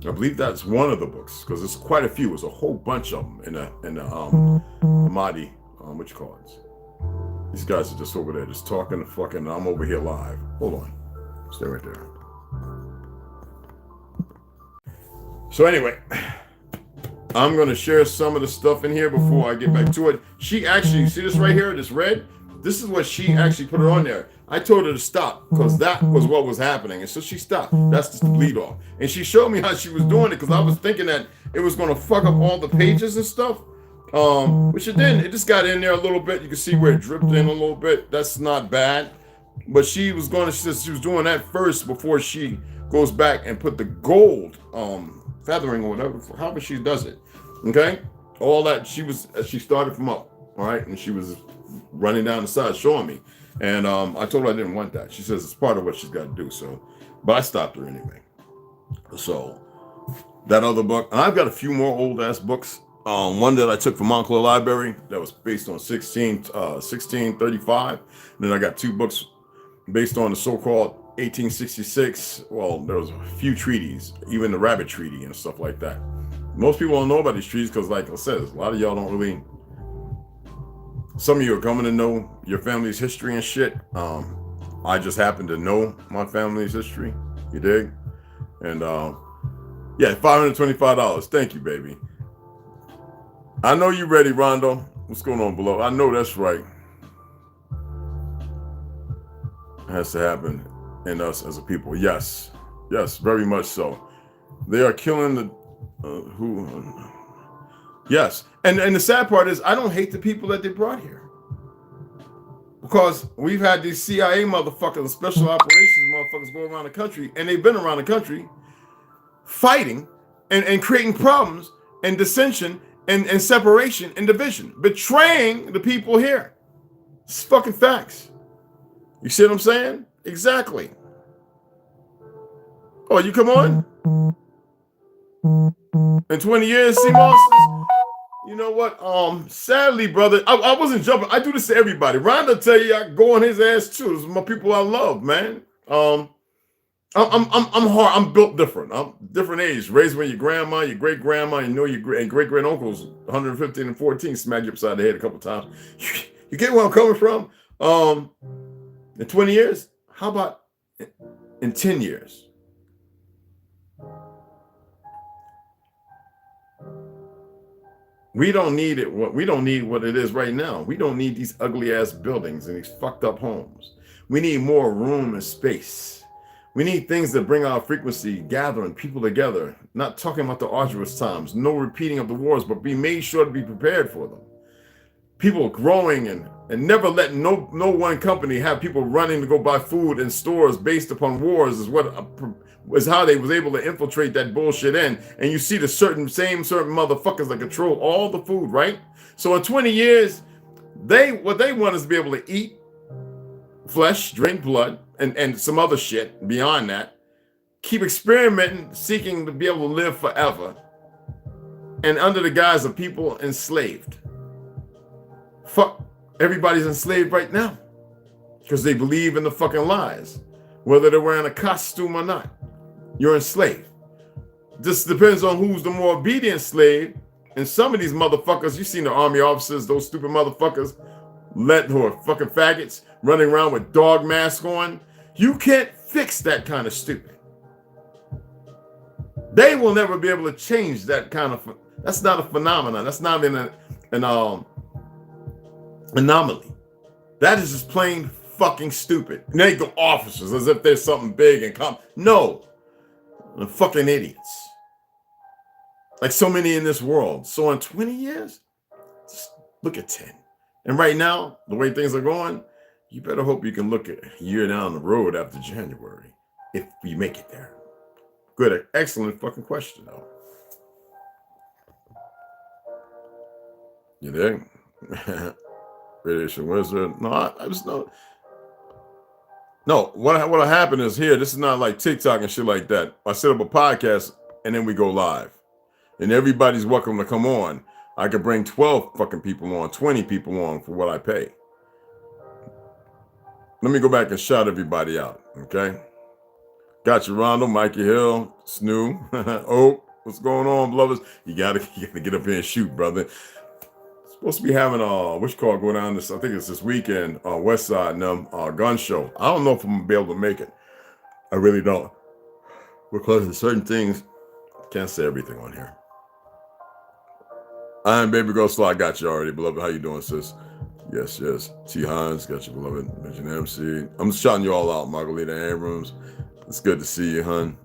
S1: I believe that's one of the books, because there's quite a few. There's a whole bunch of them in the Hamadi, what you call it? These guys are just over there just talking and fucking. I'm over here live. Hold on. Stay right there. So anyway, I'm going to share some of the stuff in here before I get back to it. She actually, see this right here, this red? This is what she actually put it on there. I told her to stop because that was what was happening. And so she stopped. That's just the bleed off. And she showed me how she was doing it because I was thinking that it was going to fuck up all the pages and stuff. Which it didn't. It just got in there a little bit. You can see where it dripped in a little bit. That's not bad. But she was doing that first before she goes back and put the gold feathering or whatever, however she does it. Okay? All that she started from up. All right? And she was running down the side showing me. And I told her I didn't want that. She says it's part of what she's got to do. So, but I stopped her anyway. So that other book, and I've got a few more old ass books. One that I took from Montclair Library that was based on 1635. And then I got two books based on the so-called 1866. Well, there was a few treaties, even the Rabbit Treaty and stuff like that. Most people don't know about these treaties because, like I said, a lot of y'all don't really. Some of you are coming to know your family's history and shit. I just happen to know my family's history. You dig? And yeah, $525. Thank you, baby. I know you ready, Rondo. What's going on below? I know that's right. It has to happen in us as a people. Yes, very much so. They are killing the yes, and the sad part is I don't hate the people that they brought here, because we've had these CIA motherfuckers and special operations motherfuckers go around the country, and they've been around the country fighting and creating problems and dissension and separation and division, betraying the people here. It's fucking facts. You see what I'm saying? Exactly. Oh, you come on? In 20 years, see Monsters? You know what? Sadly, brother, I wasn't jumping. I do this to everybody. Rhonda tell you I go on his ass too. This is my people I love, man. I'm hard. I'm built different. I'm different age. Raised when your grandma, your great grandma, you know your great great uncles, 115 and 14, smack you upside the head a couple times. You get where I'm coming from? In 20 years, how about in 10 years? We don't need it. We don't need what it is right now. We don't need these ugly ass buildings and these fucked up homes. We need more room and space. We need things that bring our frequency, gathering people together, not talking about the arduous times, no repeating of the wars, but be made sure to be prepared for them. People growing and never letting no one company have people running to go buy food in stores based upon wars is how they was able to infiltrate that bullshit in. And you see the certain motherfuckers that control all the food, right? So in 20 years, what they want is to be able to eat flesh, drink blood, and some other shit beyond that. Keep experimenting, seeking to be able to live forever. And under the guise of people enslaved. Fuck, everybody's enslaved right now. Because they believe in the fucking lies. Whether they're wearing a costume or not. You're enslaved. This depends on who's the more obedient slave. And some of these motherfuckers, you've seen the army officers, those stupid motherfuckers, who are fucking faggots, running around with dog masks on. You can't fix that kind of stupid. They will never be able to change that kind of, that's not a phenomenon. That's not an anomaly. That is just plain fucking stupid. And they go officers as if there's something big and come. No. They're fucking idiots. Like so many in this world. So in 20 years, just look at 10. And right now, the way things are going, you better hope you can look at a year down the road after January, if we make it there. Good, excellent fucking question, though. You there? Radiation Wizard. No, I was no. No, what'll happen is here, this is not like TikTok and shit like that. I set up a podcast and then we go live. And everybody's welcome to come on. I could bring 12 fucking people on, 20 people on for what I pay. Let me go back and shout everybody out, okay? Got you, Rondo, Mikey Hill, Snoo. Oh, what's going on, brothers? You gotta get up here and shoot, brother. Supposed to be having which call go down this, I think it's this weekend on West Side and them gun show. I don't know if I'm gonna be able to make it. I really don't. Because of certain things, can't say everything on here. I'm Baby Girl Slow, I got you already, beloved. How you doing, sis? Yes, yes. T. Hines, got you, beloved. Vision MC. I'm just shouting you all out, Margarita Abrams. It's good to see you, hun.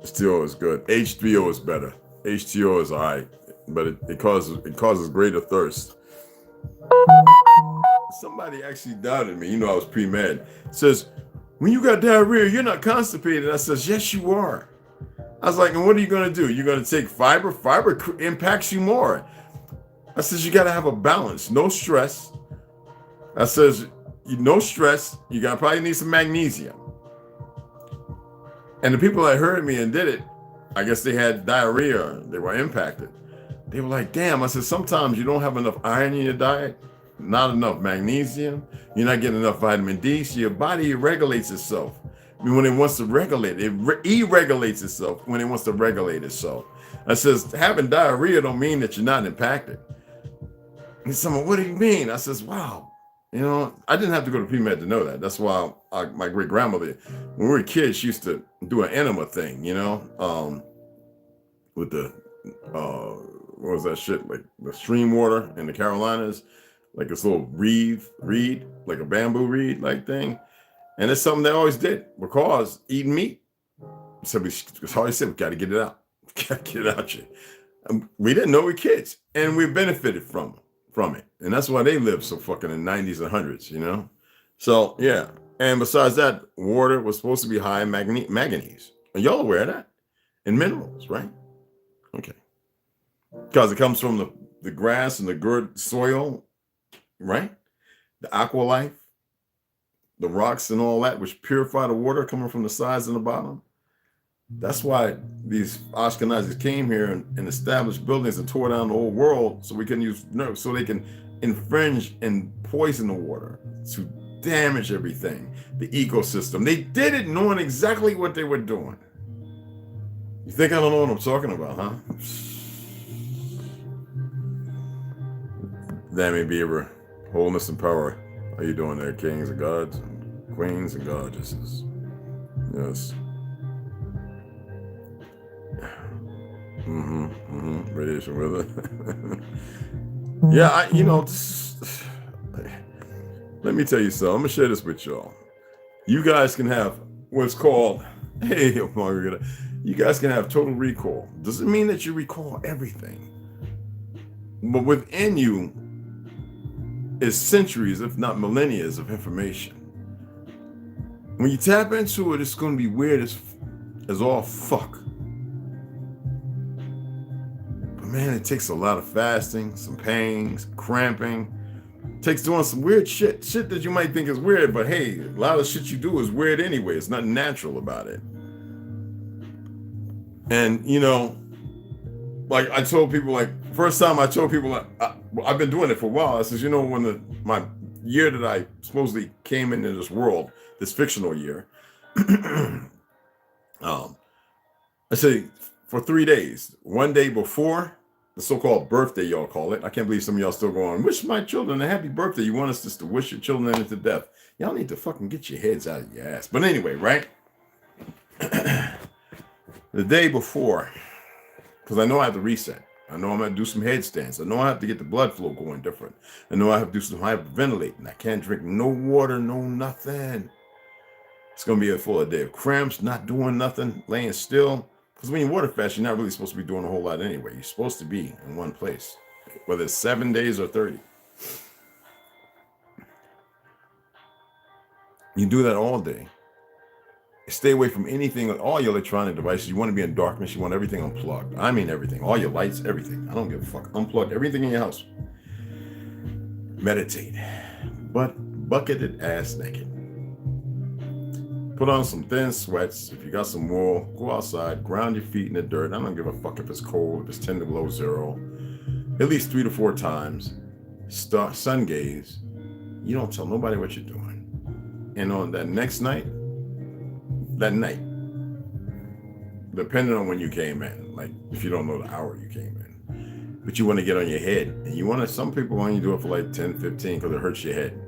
S1: HTO is good. H3O is better. H2O is all right, but it causes greater thirst. Somebody actually doubted me. You know I was pre-med. Says, when you got diarrhea, you're not constipated. I says, yes, you are. I was like, and what are you going to do? You're going to take fiber? Fiber impacts you more. I says, you got to have a balance. No stress. I says, no stress. You got probably need some magnesium. And the people that heard me and did it, I guess they had diarrhea. They were impacted. They were like, damn. I said, sometimes you don't have enough iron in your diet, not enough magnesium. You're not getting enough vitamin D, so your body regulates itself. I mean, when it wants to regulate, it regulates itself when it wants to regulate itself. I says, having diarrhea don't mean that you're not impacted. And someone, what do you mean? I says, wow. You know, I didn't have to go to pre-med to know that. That's why my great grandmother, when we were kids, she used to do an enema thing, you know, with the, what was that shit? Like the stream water in the Carolinas, like this little reed, like a bamboo reed like thing. And it's something they always did because eating meat. So it's always said, we got to get it out. We got to get it out here. And we didn't know we were kids and we benefited from it. And that's why they lived so fucking in 90s and 100s, you know? So, yeah. And besides that, water was supposed to be high in manganese. And y'all aware of that? And minerals, right? Okay. Because it comes from the grass and the good soil, right? The aqua life, the rocks and all that, which purify the water coming from the sides and the bottom. That's why these Ashkenazis came here and established buildings and tore down the whole world so we can use nerves, so they can infringe and poison the water to damage everything, the ecosystem. They did it knowing exactly what they were doing. You think I don't know what I'm talking about, huh? Damn it, Beaver. Wholeness and power. How you doing there, kings and gods and queens and goddesses? Yes. radiation with it. Yeah, let me tell you something. I'm gonna share this with y'all. You guys can have what's called, hey, Margaret, you guys can have total recall. Doesn't mean that you recall everything, but within you is centuries, if not millennia, of information. When you tap into it, it's going to be weird as all fuck. But man, it takes a lot of fasting, some pain, some cramping. It takes doing some weird shit that you might think is weird, but hey, a lot of shit you do is weird anyway. It's nothing natural about it. And like I told people, like first time I told people, I've been doing it for a while. I says, when my year that I supposedly came into this world, this fictional year, I say for 3 days, one day before the so-called birthday, y'all call it. I can't believe some of y'all still going, wish my children a happy birthday. You want us just to wish your children into death. Y'all need to fucking get your heads out of your ass. But anyway, right? The day before, because I know I have to reset. I know I'm going to do some headstands. I know I have to get the blood flow going different. I know I have to do some hyperventilating. I can't drink no water, no nothing. It's going to be a full day of cramps, not doing nothing, laying still. Because when you water fast, you're not really supposed to be doing a whole lot anyway. You're supposed to be in one place, whether it's 7 days or 30. You do that all day. Stay away from anything, all your electronic devices. You want to be in darkness. You want everything unplugged. I mean everything. All your lights, everything. I don't give a fuck. Unplug everything in your house. Meditate. But bucketed ass naked. Put on some thin sweats. If you got some wool, go outside, ground your feet in the dirt. I don't give a fuck if it's cold, if it's 10 below zero. At least 3 to 4 times. Sun gaze. You don't tell nobody what you're doing. And on that next night, depending on when you came in, like if you don't know the hour you came in, but you want to get on your head, and you want to, some people only do it for like 10, 15 because it hurts your head.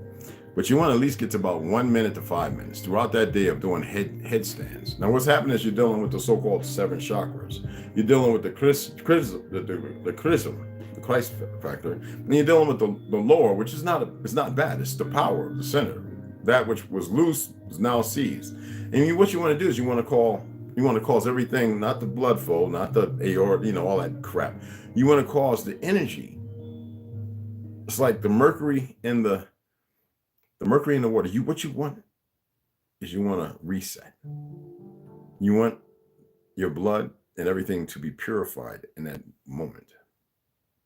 S1: But you want to at least get to about 1 minute to 5 minutes throughout that day of doing headstands. Now, what's happening is you're dealing with the so-called 7 chakras. You're dealing with the Christ factor, and you're dealing with the lower, which is it's not bad. It's the power of the center. That which was loose is now seized. And what you want to do is you want to cause everything, not the blood flow, not the aorta, all that crap. You want to cause the energy. It's like the mercury in the water. What you want is you want to reset. You want your blood and everything to be purified in that moment.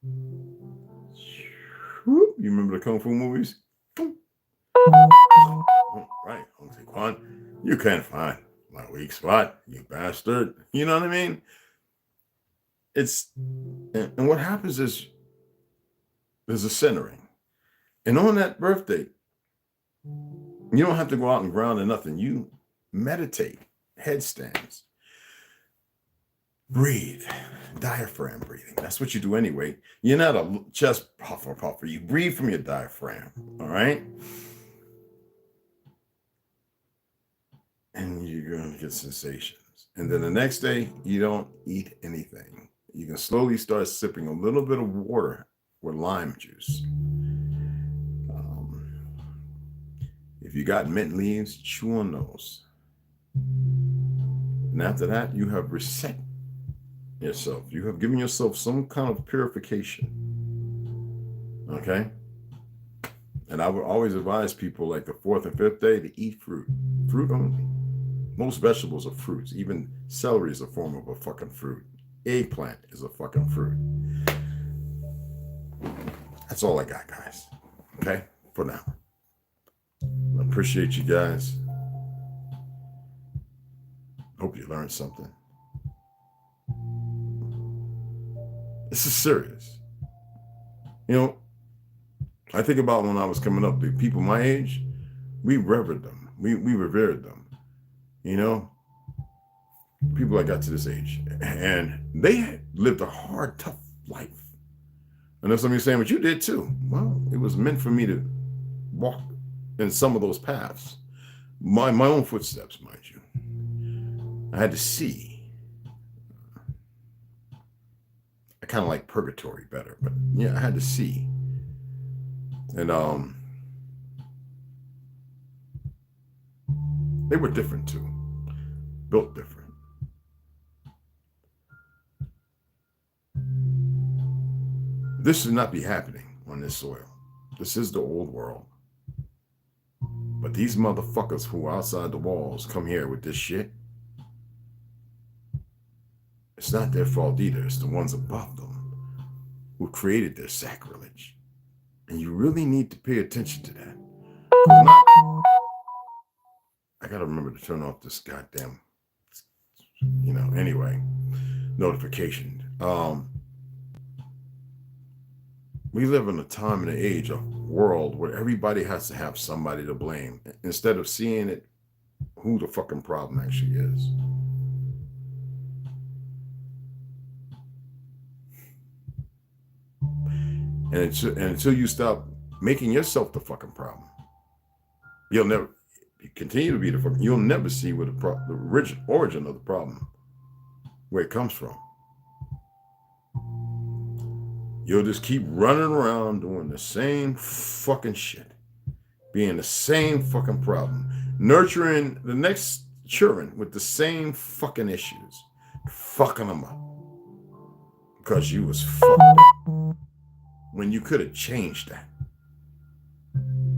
S1: You remember the Kung Fu movies? Right, Kwan, you can't find my weak spot, you bastard. You know what I mean? And what happens is there's a centering. And on that birthday, you don't have to go out and ground or nothing. You meditate, headstands, breathe, diaphragm breathing. That's what you do anyway. You're not a chest puffer. You breathe from your diaphragm, all right? And you're going to get sensations. And then the next day, you don't eat anything. You can slowly start sipping a little bit of water with lime juice. If you got mint leaves, chew on those. And after that, you have reset yourself. You have given yourself some kind of purification. Okay? And I would always advise people like the 4th and 5th day to eat fruit. Fruit only. Most vegetables are fruits. Even celery is a form of a fucking fruit. Eggplant is a fucking fruit. That's all I got, guys. Okay? For now. I appreciate you guys. Hope you learned something. This is serious. I think about when I was coming up, the people my age, we revered them. We revered them. People I got to this age, and they had lived a hard, tough life. I know some of you saying, but you did too. Well, it was meant for me to walk in some of those paths. My own footsteps, mind you. I had to see. I kind of like purgatory better, but yeah, I had to see. And they were different too, built different. This should not be happening on this soil. This is the old world. But these motherfuckers who are outside the walls come here with this shit. It's not their fault either. It's the ones above them who created their sacrilege. And you really need to pay attention to that. I got to remember to turn off this goddamn, anyway, notification. We live in a time and an age, a world where everybody has to have somebody to blame instead of seeing it who the fucking problem actually is. And until you stop making yourself the fucking problem, you'll never continue to be the fucking. You'll never see where the origin of the problem, where it comes from. You'll just keep running around doing the same fucking shit, being the same fucking problem, nurturing the next children with the same fucking issues, fucking them up because you was fucked up when you could have changed that.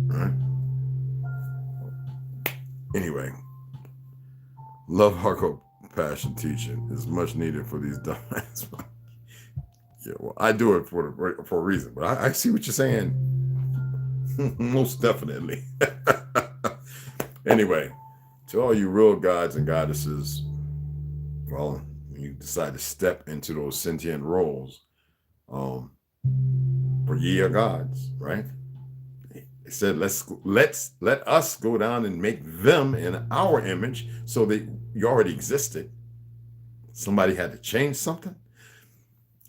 S1: Right? Anyway, love, heart, hope, passion teaching is much needed for these dumbass. Yeah, well, I do it for a reason, but I see what you're saying. Most definitely. Anyway, to all you real gods and goddesses, well, when you decide to step into those sentient roles, for ye are gods, right? It said, let us go down and make them in our image, so that you already existed. Somebody had to change something.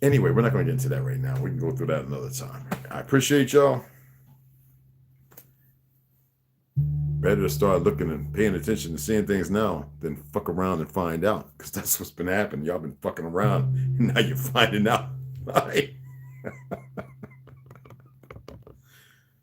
S1: Anyway, we're not going to get into that right now. We can go through that another time. I appreciate y'all. Better to start looking and paying attention to seeing things now than fuck around and find out, because that's what's been happening. Y'all been fucking around and now you're finding out. Right?